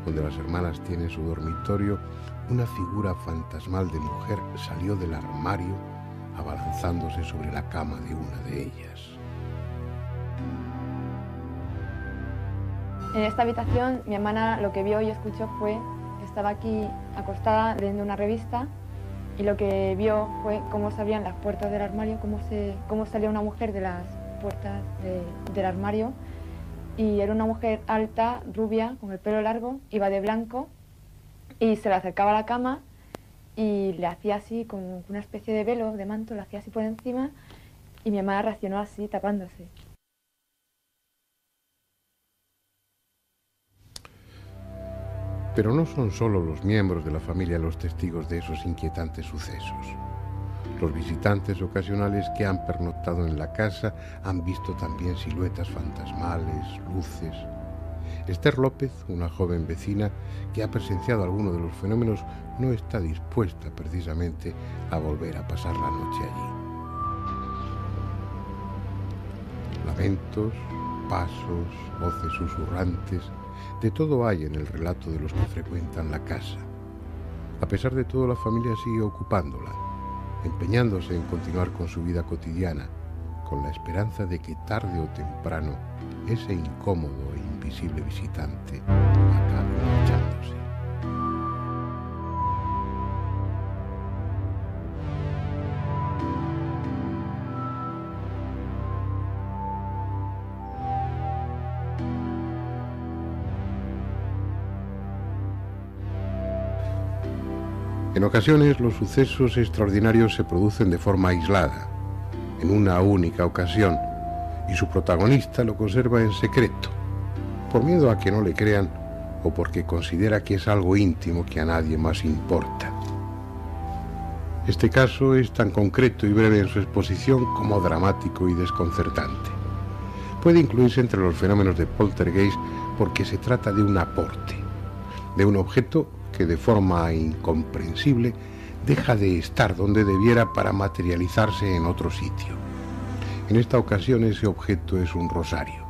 donde las hermanas tienen su dormitorio, una figura fantasmal de mujer salió del armario, abalanzándose sobre la cama de una de ellas.
En esta habitación, mi hermana lo que vio y escuchó fue que estaba aquí acostada leyendo una revista y lo que vio fue cómo se abrían las puertas del armario, cómo salía una mujer de las puertas del armario y era una mujer alta, rubia, con el pelo largo, iba de blanco y se le acercaba a la cama y le hacía así, con una especie de velo, de manto, le hacía así por encima y mi hermana reaccionó así, tapándose.
Pero no son solo los miembros de la familia los testigos de esos inquietantes sucesos. Los visitantes ocasionales que han pernoctado en la casa han visto también siluetas fantasmales, luces. Esther López, una joven vecina que ha presenciado alguno de los fenómenos, no está dispuesta precisamente a volver a pasar la noche allí. Lamentos, pasos, voces susurrantes, de todo hay en el relato de los que frecuentan la casa. A pesar de todo, la familia sigue ocupándola, empeñándose en continuar con su vida cotidiana, con la esperanza de que tarde o temprano ese incómodo e invisible visitante acabe marchándose. En ocasiones los sucesos extraordinarios se producen de forma aislada, en una única ocasión, y su protagonista lo conserva en secreto, por miedo a que no le crean o porque considera que es algo íntimo que a nadie más importa. Este caso es tan concreto y breve en su exposición como dramático y desconcertante. Puede incluirse entre los fenómenos de poltergeist porque se trata de un aporte, de un objeto que de forma incomprensible deja de estar donde debiera para materializarse en otro sitio. En esta ocasión ese objeto es un rosario.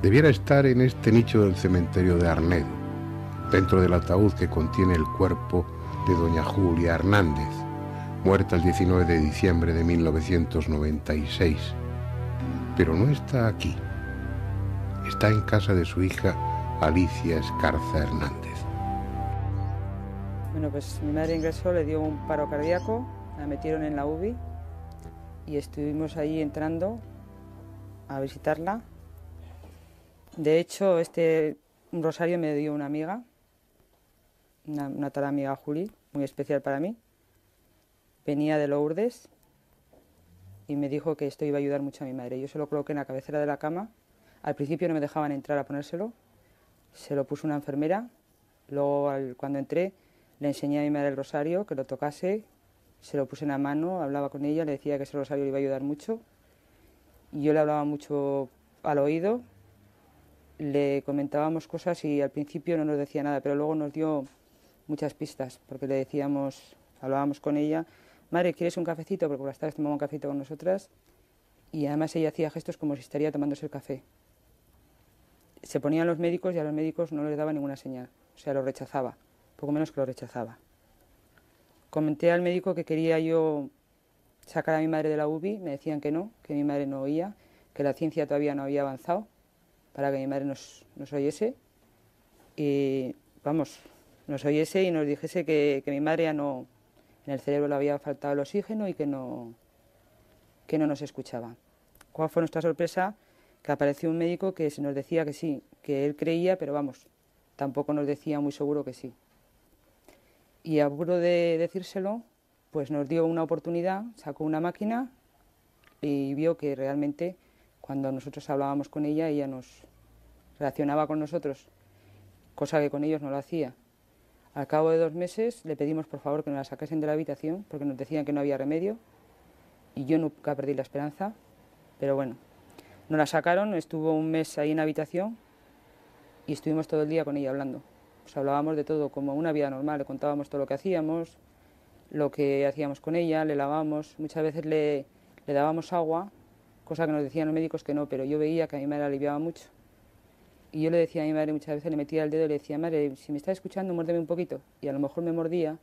Debiera estar en este nicho del cementerio de Arnedo, dentro del ataúd que contiene el cuerpo de doña Julia Hernández, muerta el 19 de diciembre de 1996. Pero no está aquí. Está en casa de su hija Alicia Escarza Hernández.
Bueno, pues mi madre ingresó, le dio un paro cardíaco, la metieron en la UBI y estuvimos ahí entrando a visitarla. De hecho, un rosario me dio una amiga, una tal amiga Juli, muy especial para mí. Venía de Lourdes y me dijo que esto iba a ayudar mucho a mi madre. Yo se lo coloqué en la cabecera de la cama. Al principio no me dejaban entrar a ponérselo, se lo puso una enfermera. Luego, cuando entré, le enseñé a mi madre el rosario, que lo tocase, se lo puse en la mano, hablaba con ella, le decía que ese rosario le iba a ayudar mucho. Y yo le hablaba mucho al oído, le comentábamos cosas y al principio no nos decía nada, pero luego nos dio muchas pistas, porque le decíamos, hablábamos con ella, madre, ¿quieres un cafecito? Porque por las tardes tomaba un cafecito con nosotras y además ella hacía gestos como si estaría tomándose el café. Se ponían los médicos y a los médicos no les daba ninguna señal, o sea, lo rechazaba, poco menos que lo rechazaba. Comenté al médico que quería yo sacar a mi madre de la UBI, me decían que no, que mi madre no oía, que la ciencia todavía no había avanzado para que mi madre nos oyese y, vamos, nos oyese y nos dijese que mi madre ya no, en el cerebro le había faltado el oxígeno y que no nos escuchaba. ¿Cuál fue nuestra sorpresa? Que apareció un médico que se nos decía que sí, que él creía, pero vamos, tampoco nos decía muy seguro que sí. Y a puro de decírselo, pues nos dio una oportunidad, sacó una máquina y vio que realmente cuando nosotros hablábamos con ella, ella nos relacionaba con nosotros, cosa que con ellos no lo hacía. Al cabo de 2 meses le pedimos por favor que nos la sacasen de la habitación porque nos decían que no había remedio y yo nunca perdí la esperanza, pero bueno, nos la sacaron, estuvo 1 mes ahí en la habitación y estuvimos todo el día con ella hablando. Pues hablábamos de todo como una vida normal, le contábamos todo lo que hacíamos, lo que hacíamos con ella, le lavábamos, muchas veces le dábamos agua, cosa que nos decían los médicos que no, pero yo veía que a mi madre aliviaba mucho. Y yo le decía a mi madre, muchas veces le metía el dedo y le decía, madre, si me estás escuchando, muérdeme un poquito. Y a lo mejor me mordía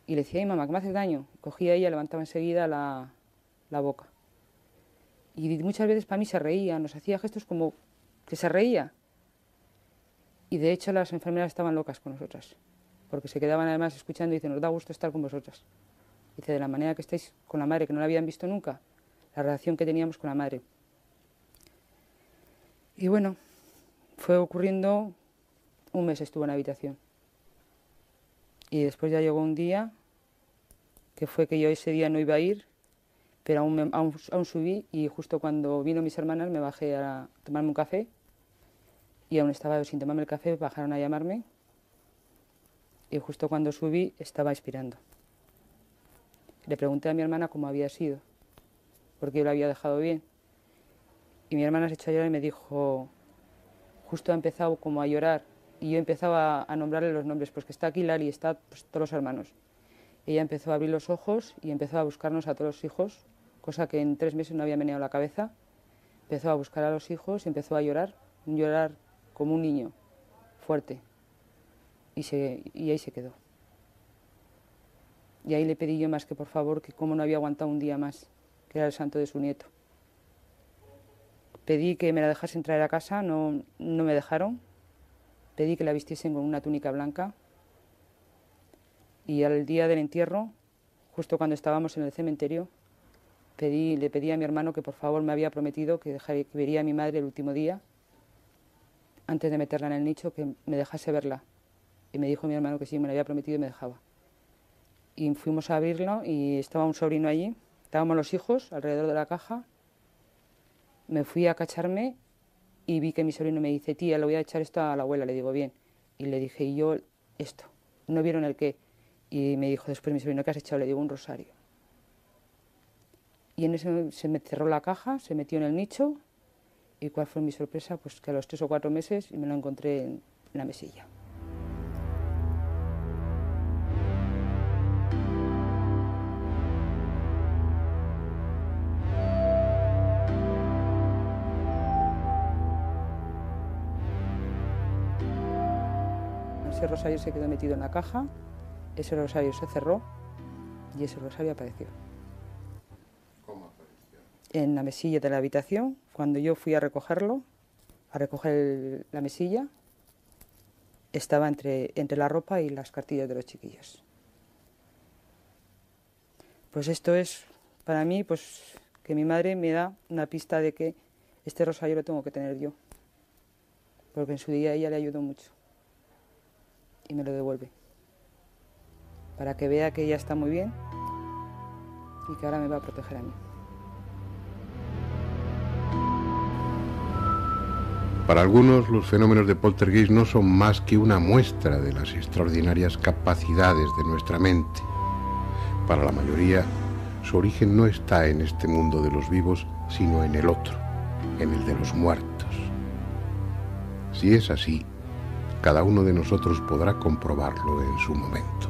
y le decía, ay mamá, que me haces daño. Cogía ella, levantaba enseguida la boca. Y muchas veces para mí se reía, nos hacía gestos como que se reía. Y de hecho las enfermeras estaban locas con nosotras, porque se quedaban además escuchando y dicen, nos da gusto estar con vosotras. Dice, de la manera que estáis con la madre, que no la habían visto nunca, la relación que teníamos con la madre. Y bueno, fue ocurriendo, 1 mes estuvo en la habitación. Y después ya llegó un día, que fue que yo ese día no iba a ir, pero aún subí y justo cuando vino mis hermanas me bajé a tomarme un café y aún estaba sin tomarme el café, bajaron a llamarme y justo cuando subí estaba expirando. Le pregunté a mi hermana cómo había sido, porque yo la había dejado bien. Y mi hermana se echó a llorar y me dijo, justo ha empezado como a llorar y yo empezaba a nombrarle los nombres, pues que está aquí Lali, está pues, todos los hermanos. Ella empezó a abrir los ojos y empezó a buscarnos a todos los hijos, cosa que en 3 meses no había meneado la cabeza. Empezó a buscar a los hijos y empezó a llorar como un niño, fuerte. Y ahí se quedó. Y ahí le pedí yo más que por favor, que como no había aguantado un día más, que era el santo de su nieto. Pedí que me la dejasen traer a casa, no me dejaron. Pedí que la vistiesen con una túnica blanca. Y al día del entierro, justo cuando estábamos en el cementerio, le pedí a mi hermano que por favor me había prometido que vería a mi madre el último día, antes de meterla en el nicho, que me dejase verla. Y me dijo mi hermano que sí, me lo había prometido y me dejaba. Y fuimos a abrirlo y estaba un sobrino allí, estábamos los hijos alrededor de la caja. Me fui a cacharme y vi que mi sobrino me dice, tía, le voy a echar esto a la abuela. Le digo, bien. Y le dije, y yo, esto. ¿No vieron el qué? Y me dijo después mi sobrino, ¿qué has echado? Le digo, un rosario. Y en eso se me cerró la caja, se metió en el nicho ¿Y cuál fue mi sorpresa? Pues que a los 3 o 4 meses me lo encontré en la mesilla. Ese rosario se quedó metido en la caja, ese rosario se cerró y ese rosario apareció.
¿Cómo apareció?
En la mesilla de la habitación, cuando yo fui a recogerlo, a recoger la mesilla, estaba entre la ropa y las cartillas de los chiquillos. Pues esto es, para mí, pues que mi madre me da una pista de que este rosario lo tengo que tener yo, porque en su día ella le ayudó mucho y me lo devuelve, para que vea que ella está muy bien y que ahora me va a proteger a mí.
Para algunos, los fenómenos de poltergeist no son más que una muestra de las extraordinarias capacidades de nuestra mente. Para la mayoría, su origen no está en este mundo de los vivos, sino en el otro, en el de los muertos. Si es así, cada uno de nosotros podrá comprobarlo en su momento.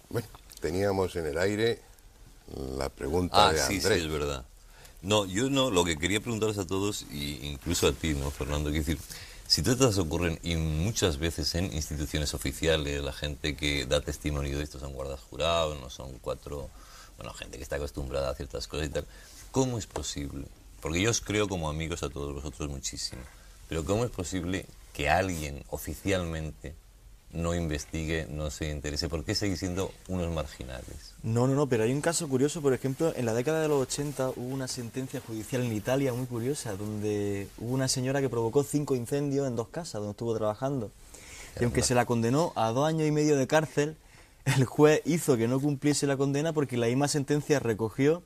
Bueno, teníamos en el aire la pregunta de
sí,
Andrés.
sí, es verdad. No, yo no, lo que quería preguntarles a todos, e incluso a ti, ¿no, Fernando? Quiero decir, situaciones ocurren y muchas veces en instituciones oficiales, la gente que da testimonio de esto son guardas jurados, no son gente que está acostumbrada a ciertas cosas y tal. ¿Cómo es posible? Porque yo os creo como amigos a todos vosotros muchísimo, pero ¿cómo es posible que alguien oficialmente no investigue, no se interese? ¿Por qué seguís siendo unos marginales?
No, pero hay un caso curioso, por ejemplo, en la década de los 80 hubo una sentencia judicial en Italia muy curiosa, donde hubo una señora que provocó 5 incendios en 2 casas donde estuvo trabajando. Y aunque se la condenó a 2 años y medio de cárcel, el juez hizo que no cumpliese la condena porque la misma sentencia recogió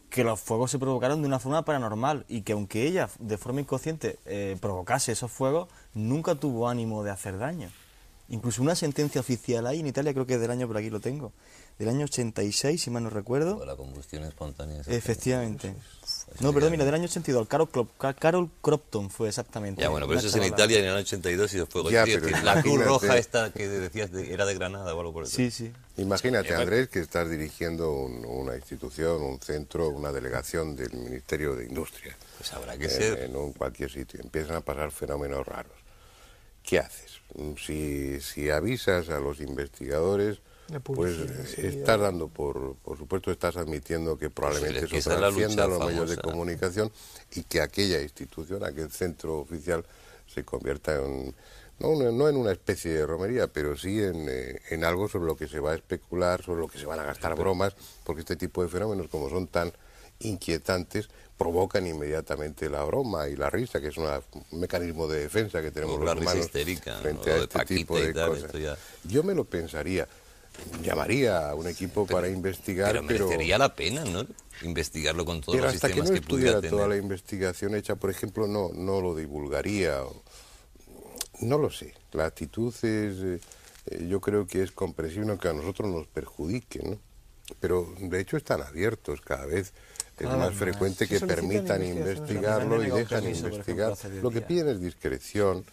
que los fuegos se provocaron de una forma paranormal y que aunque ella, de forma inconsciente, provocase esos fuegos, nunca tuvo ánimo de hacer daño. Incluso una sentencia oficial hay en Italia, creo que es del año, por aquí lo tengo, del año 86, si mal no recuerdo.
La combustión espontánea.
Efectivamente. No, perdón, mira, del año 82, Carol Cropton fue exactamente.
Ya, bueno, pero eso es en Italia en el año 82 y después...
Ya,
pero
pero
la Cruz
imagínate...
Roja esta que decías era de Granada o algo por eso.
Sí, sí.
Imagínate, Andrés, que estás dirigiendo una institución, un centro, una delegación del Ministerio de Industria.
Pues habrá que ser.
En cualquier sitio. Empiezan a pasar fenómenos raros. ¿Qué haces? Si avisas a los investigadores, pues estás dando por supuesto, estás admitiendo que probablemente eso trascienda a los medios de comunicación y que aquella institución, aquel centro oficial, se convierta en, no en una especie de romería, pero sí en algo sobre lo que se va a especular, sobre lo que se van a gastar bromas, porque este tipo de fenómenos, como son tan inquietantes, provocan inmediatamente la broma y la risa, que es un mecanismo de defensa que tenemos los humanos frente a este tipo de cosas. Yo me lo pensaría, llamaría a un equipo para investigar,
pero merecería la pena, ¿no? Investigarlo con todos los sistemas que pudiera tener.
Pero hasta que no estuviera toda la investigación hecha, por ejemplo, no lo divulgaría. No lo sé. La actitud es, yo creo que es comprensible, aunque a nosotros nos perjudique, ¿no? Pero de hecho están abiertos cada vez. Es más frecuente que permitan investigarlo y dejan investigar. Lo que piden es discreción,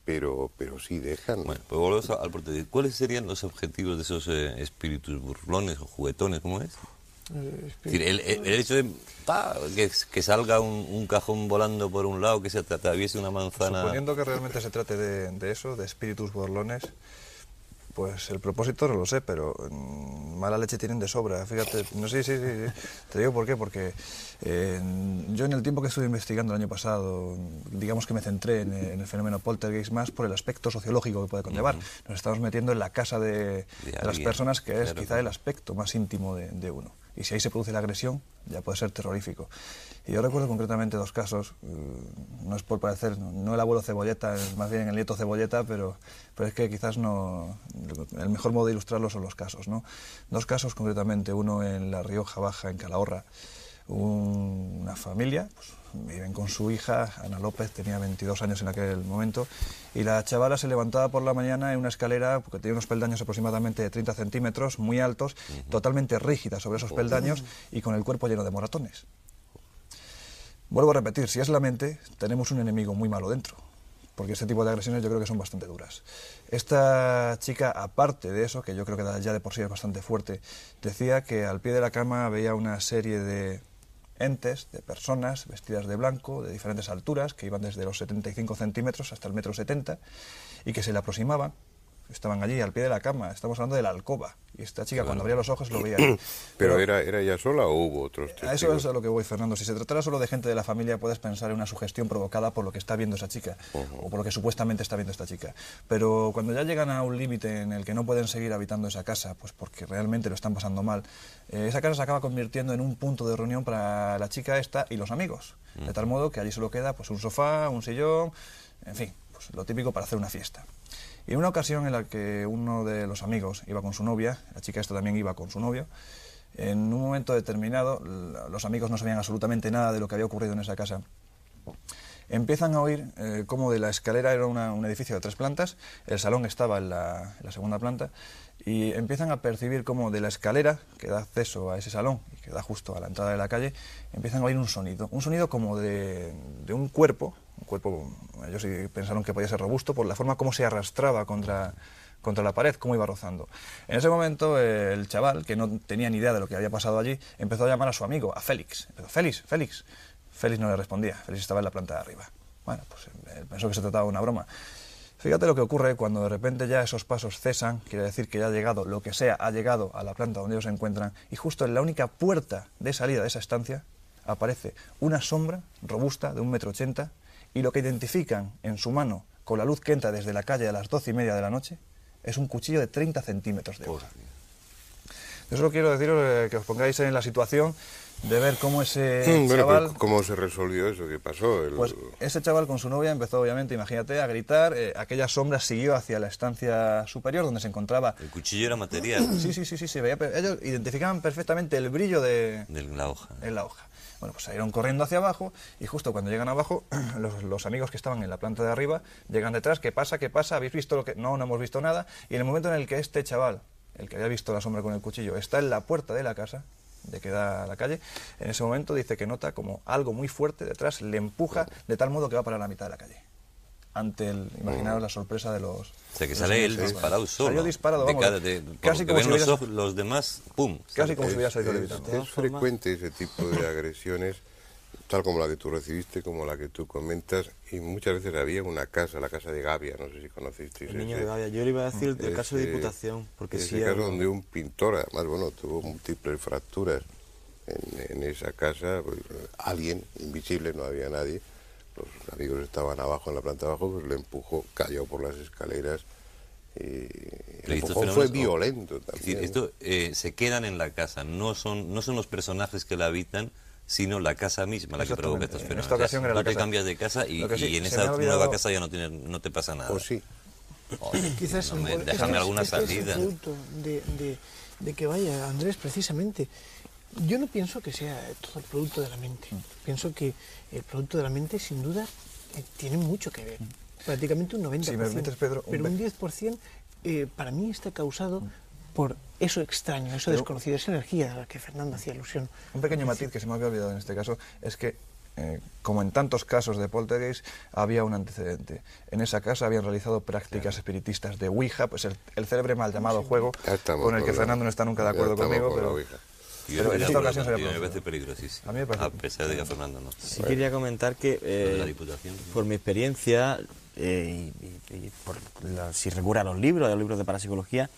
pero sí dejan.
Bueno, pues volvemos al portugués. ¿Cuáles serían los objetivos de esos espíritus burlones o juguetones? ¿Cómo es? Es decir, el hecho de que salga un cajón volando por un lado, que se atraviese una manzana...
Suponiendo que realmente se trate de eso, de espíritus burlones, pues el propósito no lo sé, pero mala leche tienen de sobra. Fíjate, no sé, sí. Te digo por qué, porque yo en el tiempo que estuve investigando el año pasado, digamos que me centré en el fenómeno poltergeist más por el aspecto sociológico que puede conllevar. Nos estamos metiendo en la casa de las personas, que es quizá el aspecto más íntimo de uno. y si ahí se produce la agresión, ya puede ser terrorífico. Y yo recuerdo concretamente 2 casos, no es por parecer, no el abuelo Cebolleta, es más bien el nieto Cebolleta, pero es que quizás no, el mejor modo de ilustrarlo son los casos, ¿no? 2 casos concretamente, uno en La Rioja Baja, en Calahorra, una familia, pues, viven con su hija, Ana López, tenía 22 años en aquel momento, y la chavala se levantaba por la mañana en una escalera, porque tenía unos peldaños aproximadamente de 30 centímetros, muy altos, totalmente rígida sobre esos peldaños y con el cuerpo lleno de moratones. Vuelvo a repetir, si es la mente, tenemos un enemigo muy malo dentro, porque este tipo de agresiones yo creo que son bastante duras. Esta chica, aparte de eso, que yo creo que ya de por sí es bastante fuerte, decía que al pie de la cama veía una serie de entes, de personas vestidas de blanco, de diferentes alturas, que iban desde los 75 centímetros hasta el 1,70 m, y que se le aproximaban. Estaban allí al pie de la cama, estamos hablando de la alcoba, y esta chica cuando abría los ojos lo veía ahí.
¿Pero era ella sola o hubo otros testigos?
A eso es a lo que voy, Fernando. Si se tratara solo de gente de la familia, puedes pensar en una sugestión provocada por lo que está viendo esa chica, o por lo que supuestamente está viendo esta chica. Pero cuando ya llegan a un límite en el que no pueden seguir habitando esa casa, pues porque realmente lo están pasando mal, esa casa se acaba convirtiendo en un punto de reunión para la chica esta y los amigos. De tal modo que allí solo queda pues un sofá, un sillón, en fin, pues lo típico para hacer una fiesta. Y en una ocasión en la que uno de los amigos iba con su novia, la chica esta también iba con su novio, en un momento determinado los amigos no sabían absolutamente nada de lo que había ocurrido en esa casa. Empiezan a oír cómo de la escalera, era un edificio de 3 plantas, el salón estaba en la segunda planta, y empiezan a percibir cómo de la escalera que da acceso a ese salón y que da justo a la entrada de la calle, empiezan a oír un sonido como de un cuerpo, ellos sí pensaron que podía ser robusto por la forma como se arrastraba contra la pared, cómo iba rozando. En ese momento el chaval, que no tenía ni idea de lo que había pasado allí, empezó a llamar a su amigo, a Félix. Empezó, Félix. Félix no le respondía, Félix estaba en la planta de arriba. Bueno, pues él pensó que se trataba de una broma. Fíjate lo que ocurre cuando de repente ya esos pasos cesan, quiere decir que ya ha llegado, lo que sea, ha llegado a la planta donde ellos se encuentran, y justo en la única puerta de salida de esa estancia aparece una sombra robusta de 1,80 m, y lo que identifican en su mano con la luz que entra desde la calle a las 12:30 de la noche es un cuchillo de 30 centímetros de hoja. Yo solo quiero deciros que os pongáis en la situación de ver cómo ese chaval...
Pero ¿cómo se resolvió eso? ¿Qué pasó?
Pues ese chaval con su novia empezó, obviamente, imagínate, a gritar. Aquella sombra siguió hacia la estancia superior donde se encontraba...
El cuchillo era material.
Sí, se veía. Ellos identificaban perfectamente el brillo de
la hoja.
En la hoja. Bueno, pues salieron corriendo hacia abajo y justo cuando llegan abajo, los amigos que estaban en la planta de arriba llegan detrás. ¿Qué pasa? ¿Habéis visto lo que...? No hemos visto nada. Y en el momento en el que este chaval, el que había visto la sombra con el cuchillo, está en la puerta de la casa, de que da a la calle, en ese momento dice que nota como algo muy fuerte detrás le empuja de tal modo que va para la mitad de la calle. Ante imaginaros la sorpresa de los...
O sea, que sale él disparado solo.
Salió disparado, vamos.
Casi como si los demás, ¡pum!
Casi como si hubiera salido levitando.
Es frecuente ese tipo de agresiones, tal como la que tú recibiste, como la que tú comentas, y muchas veces había una casa, la casa de Gavia, no sé si conocisteis.
El niño de Gavia, yo le iba a decir el caso de Diputación, porque
sí... Ese caso donde un pintor, además, bueno, tuvo múltiples fracturas en esa casa, pues, alguien invisible, no había nadie, los amigos estaban abajo, en la planta de abajo, pues le empujó, cayó por las escaleras, y el empujón fue violento también.
Es decir, esto se quedan en la casa, no son los personajes que la habitan, sino la casa misma la que provoca estos fenómenos.
En esta ocasión era la casa.
Tú te cambias de casa y en esa nueva casa ya no te pasa nada.
O sí.
Quizás
déjame alguna salida.
Es el producto de que vaya Andrés, precisamente. Yo no pienso que sea todo el producto de la mente. Pienso que el producto de la mente, sin duda, tiene mucho que ver. Prácticamente un 90%.
Si me permites, Pedro,
pero un 10% para mí está causado por eso extraño, eso desconocido, esa energía a la que Fernando hacía alusión.
Un pequeño matiz que se me había olvidado en este caso es que, como en tantos casos de poltergeist, había un antecedente. En esa casa habían realizado prácticas espiritistas de Ouija, pues el célebre mal llamado juego, con el que Fernando no está nunca de acuerdo conmigo, pero en esta ocasión se había
me parece peligrosísimo.
A mí me parece...
A pesar de que a Fernando no.
Sí, quería comentar que
la Diputación,
por mi experiencia y por si recurre a los libros de parapsicología,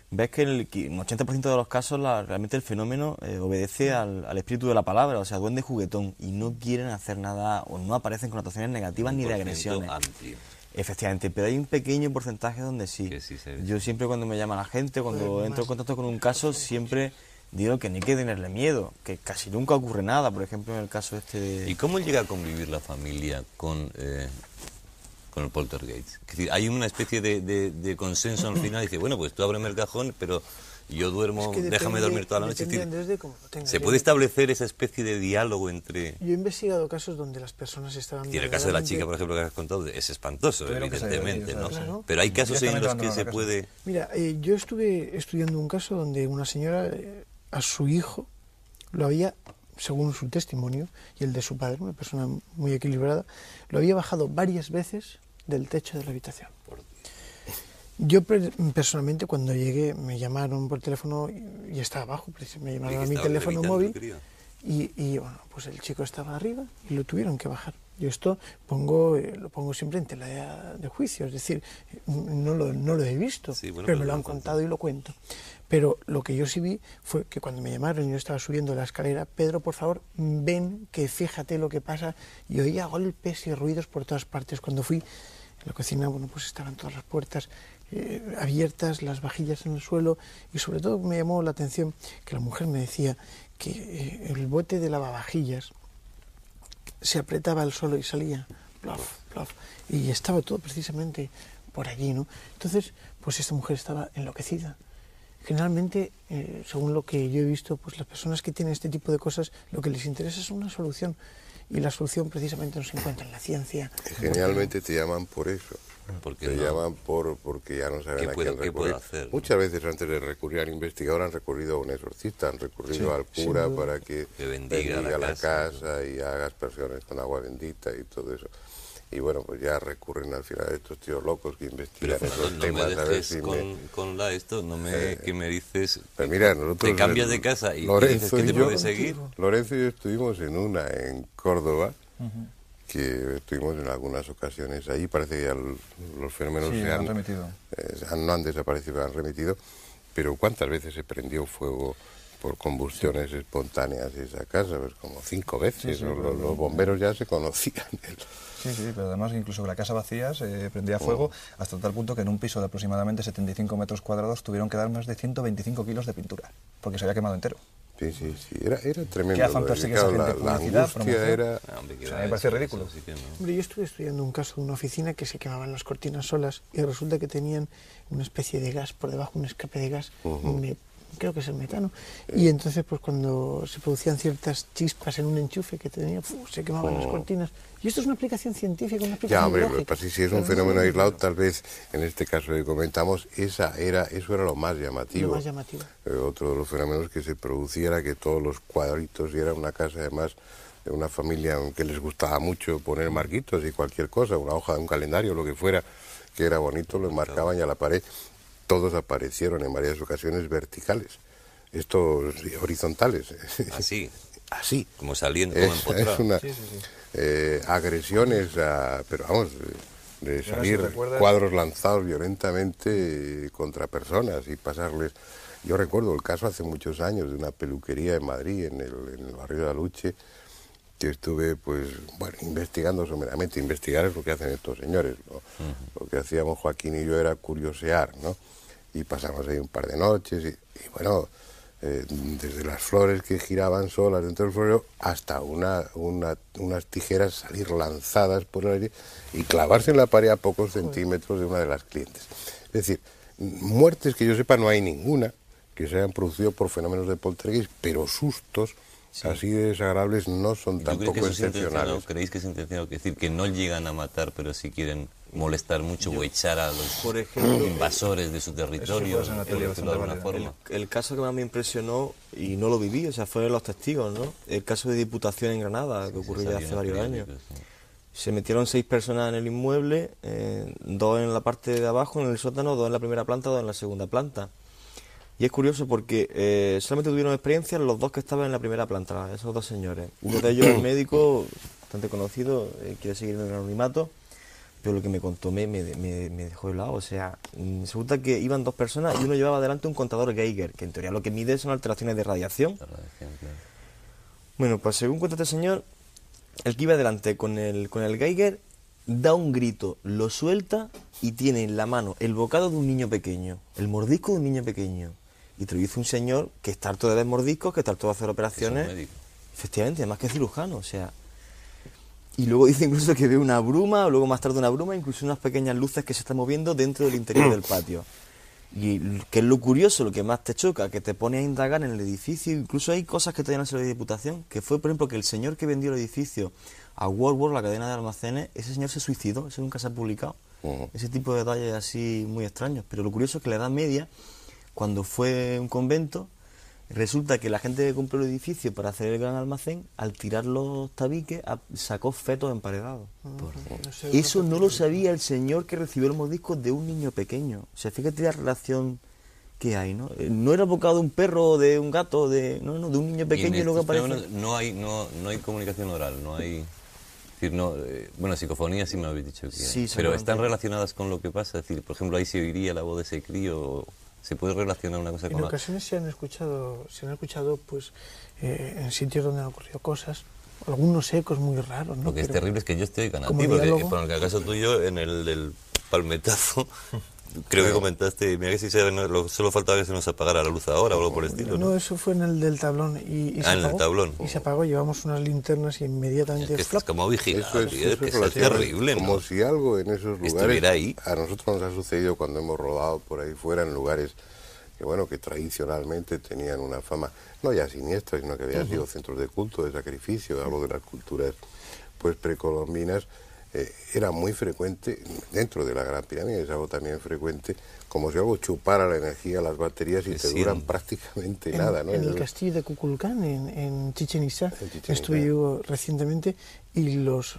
ves que en un 80% de los casos realmente el fenómeno obedece al espíritu de la palabra, o sea, duende juguetón, y no quieren hacer nada o no aparecen connotaciones negativas ni de agresiones.
Amplio.
Efectivamente, pero hay un pequeño porcentaje donde sí.
Que sí se ve.
Yo siempre cuando me llama la gente, cuando entro en contacto con un caso, siempre digo que no hay que tenerle miedo, que casi nunca ocurre nada, por ejemplo en el caso este de...
¿Y cómo llega a convivir la familia con el poltergeist? Es decir, hay una especie de consenso al final, dice, bueno, pues tú ábreme el cajón, pero yo duermo,
Es que
déjame dormir toda la noche. Es decir,
desde cómo lo tengas.
¿se puede establecer esa especie de diálogo entre...?
Yo he investigado casos donde las personas estaban...
Y en el caso de la chica, por ejemplo, que has contado, es espantoso, evidentemente, ¿no?
Claro.
Pero hay casos en los que se puede...
Mira, yo estuve estudiando un caso donde una señora a su hijo lo había, según su testimonio y el de su padre, una persona muy equilibrada, lo había bajado varias veces del techo de la habitación. Yo personalmente cuando llegué me llamaron por teléfono y estaba abajo, me llamaron a mi teléfono móvil y bueno, pues el chico estaba arriba y lo tuvieron que bajar. Yo esto lo pongo siempre en tela de juicio, es decir, no lo he visto, sí, bueno, pero me lo han contado y lo cuento. Pero lo que yo sí vi fue que cuando me llamaron y yo estaba subiendo la escalera, Pedro, por favor, ven, que fíjate lo que pasa, y oía golpes y ruidos por todas partes. Cuando fui en la cocina, bueno, pues estaban todas las puertas abiertas, las vajillas en el suelo, y sobre todo me llamó la atención que la mujer me decía que el bote de lavavajillas se apretaba al suelo y salía, plof, plof, y estaba todo precisamente por allí, ¿no? Entonces, pues esta mujer estaba enloquecida. Generalmente, según lo que yo he visto, pues las personas que tienen este tipo de cosas, lo que les interesa es una solución, y la solución precisamente no se encuentra en la ciencia.
Generalmente te llaman por eso. Te llaman porque ya no saben a quién recurrir. Muchas veces antes de recurrir al investigador han recurrido a un exorcista, han recurrido al cura para que bendiga la casa y haga aspersiones con agua bendita y todo eso. Y bueno, pues ya recurren al final a estos tíos locos que investigan esos temas.
No me dejes que me dices,
pues mira, nosotros,
te cambias de casa y dices que te puedes seguir.
Lorenzo y yo estuvimos en una en Córdoba, que estuvimos en algunas ocasiones allí, parece que ya los fenómenos
han remitido.
No han desaparecido, han remitido, pero ¿cuántas veces se prendió fuego por combustiones espontáneas esa casa? Pues como 5 veces, sí, los bomberos ya se conocían.
Sí, pero además incluso la casa vacía se prendía fuego hasta tal punto que en un piso de aproximadamente 75 metros cuadrados tuvieron que dar más de 125 kilos de pintura, porque se había quemado entero.
Sí, era tremendo.
¿Qué afán persigue esa gente?
La angustia era...
me parece ridículo.
Hombre, yo estuve estudiando un caso de una oficina que se quemaban las cortinas solas y resulta que tenían una especie de gas por debajo, un escape de gas, creo que es el metano, y entonces pues cuando se producían ciertas chispas en un enchufe que tenía, se quemaban las cortinas. Y esto es una aplicación científica, una aplicación lógica.
Si es un fenómeno aislado, tal vez en este caso que comentamos, eso era lo más llamativo.
Lo más llamativo.
Otro de los fenómenos que se producía era que todos los cuadritos, y era una casa además de una familia que les gustaba mucho poner marquitos y cualquier cosa, una hoja de un calendario, lo que fuera, que era bonito, lo enmarcaban y a la pared. Todos aparecieron en varias ocasiones verticales, estos horizontales. Así.
Como saliendo, como empotrados.
Agresiones, pero vamos, de salir cuadros lanzados violentamente contra personas y pasarles. Yo recuerdo el caso hace muchos años de una peluquería en Madrid, en el barrio de Aluche, que estuve, pues, bueno, investigando someramente. Investigar es lo que hacen estos señores, ¿no? Lo que hacíamos Joaquín y yo era curiosear, ¿no? Y pasamos ahí un par de noches y bueno, desde las flores que giraban solas dentro del florero hasta unas tijeras salir lanzadas por el aire y clavarse en la pared a pocos centímetros de una de las clientes. Es decir, muertes que yo sepa no hay ninguna que se hayan producido por fenómenos de poltergeist, pero sustos así de desagradables no son tampoco excepcionales.
¿Creéis que es intencionado? Es decir, que no llegan a matar, pero sí quieren molestar mucho o echar a los, por ejemplo, invasores de su territorio, de alguna forma.
El caso que más me impresionó, y no lo viví, o sea, fueron los testigos, ¿no? El caso de Diputación en Granada, que ocurrió ya hace varios años. Se metieron 6 personas en el inmueble, 2 en la parte de abajo, en el sótano, 2 en la primera planta, 2 en la segunda planta. Y es curioso porque solamente tuvieron experiencia los 2 que estaban en la primera planta, esos 2 señores. Uno de ellos es médico, bastante conocido, quiere seguir en el anonimato, pero lo que me contó me dejó helado. O sea, resulta que iban 2 personas y uno llevaba adelante un contador Geiger, que en teoría lo que mide son alteraciones de radiación. Bueno, pues según cuenta este señor, el que iba adelante con el Geiger da un grito, lo suelta y tiene en la mano el bocado de un niño pequeño, el mordisco de un niño pequeño. y te lo dice un señor que está harto de ver mordiscos, que está harto de hacer operaciones.
Es un médico.
Efectivamente, más que cirujano, o sea. Y luego dice incluso que ve una bruma, o luego más tarde una bruma, incluso unas pequeñas luces que se están moviendo dentro del interior del patio. Y que es lo curioso, lo que más te choca, que te pone a indagar en el edificio, incluso hay cosas que todavía no se le dio Diputación, que fue, por ejemplo, que el señor que vendió el edificio a Woolworth, la cadena de almacenes, ese señor se suicidó, eso nunca se ha publicado. Ese tipo de detalles así muy extraños. Pero lo curioso es que la Edad Media, cuando fue un convento, resulta que la gente que compró el edificio para hacer el gran almacén, al tirar los tabiques, sacó fetos emparedados. Eso no lo sabía el señor que recibió los mordiscos de un niño pequeño. O sea, fíjate la relación que hay, ¿no? No era bocado de un perro o de un gato, de un niño pequeño y luego aparece...
No hay comunicación oral, no hay... Es decir, bueno, psicofonía sí me habéis dicho que
sí,
pero están relacionadas con lo que pasa. Es decir, por ejemplo, ahí se oiría la voz de ese crío... ¿Se puede relacionar una cosa con
otra? En ocasiones se han escuchado pues, en sitios donde han ocurrido cosas, algunos ecos muy raros, ¿no?
Lo que es terrible es que yo estoy ganando, porque por el caso tuyo, en el del palmetazo, creo que comentaste, mira que si solo faltaba que se nos apagara la luz ahora o algo por el estilo, ¿no?
No, eso fue en el del tablón y se apagó.
En el tablón.
Y se apagó, llevamos unas linternas y inmediatamente...
Es que estás como vigilado,
es
terrible, ¿no?
Como si algo en esos lugares...
Estuviera ahí.
A nosotros nos ha sucedido cuando hemos rodado por ahí fuera en lugares que, bueno, que tradicionalmente tenían una fama, no ya siniestra, sino que habían sido centros de culto, de sacrificio, algo de las culturas pues precolombinas. Era muy frecuente, dentro de la Gran Pirámide es algo también frecuente, como si algo chupara la energía a las baterías y te duran prácticamente nada, ¿no?
En el castillo de Kukulcán, en Chichen Itza, estuve yo recientemente y los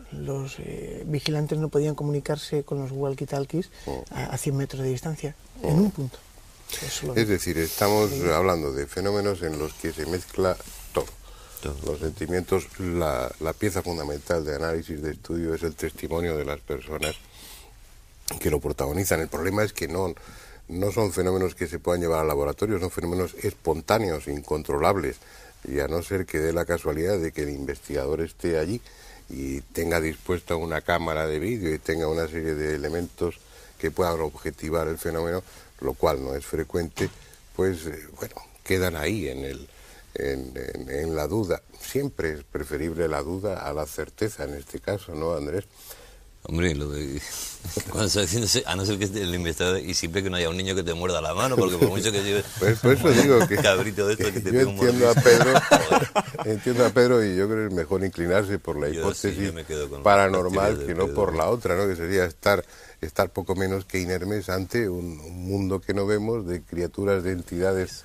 vigilantes no podían comunicarse con los walkie-talkies a 100 metros de distancia, en un punto.
Es decir, estamos hablando de fenómenos en los que se mezcla todo. Los sentimientos, la pieza fundamental de análisis, de estudio, es el testimonio de las personas que lo protagonizan. El problema es que no son fenómenos que se puedan llevar al laboratorio, son fenómenos espontáneos, incontrolables, y a no ser que dé la casualidad de que el investigador esté allí y tenga dispuesta una cámara de vídeo y tenga una serie de elementos que puedan objetivar el fenómeno, lo cual no es frecuente, pues bueno, quedan ahí en la duda. Siempre es preferible la duda a la certeza en este caso, ¿no, Andrés?
Hombre, cuando se dice, a no ser que el investigador, y siempre que no haya un niño que te muerda la mano, porque por mucho que lleves
pues por eso digo que
cabrito de esto que te
yo
pega un
entiendo a Pedro y yo creo que es mejor inclinarse por la hipótesis paranormal que no por la otra, ¿no? Que sería estar poco menos que inermes ante un mundo que no vemos, de criaturas, de entidades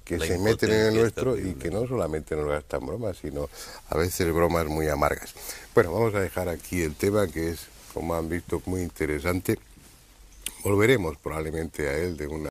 que se meten en el nuestro y que no solamente nos gastan bromas, sino a veces bromas muy amargas. Bueno, vamos a dejar aquí el tema, que es, como han visto, muy interesante. Volveremos probablemente a él de una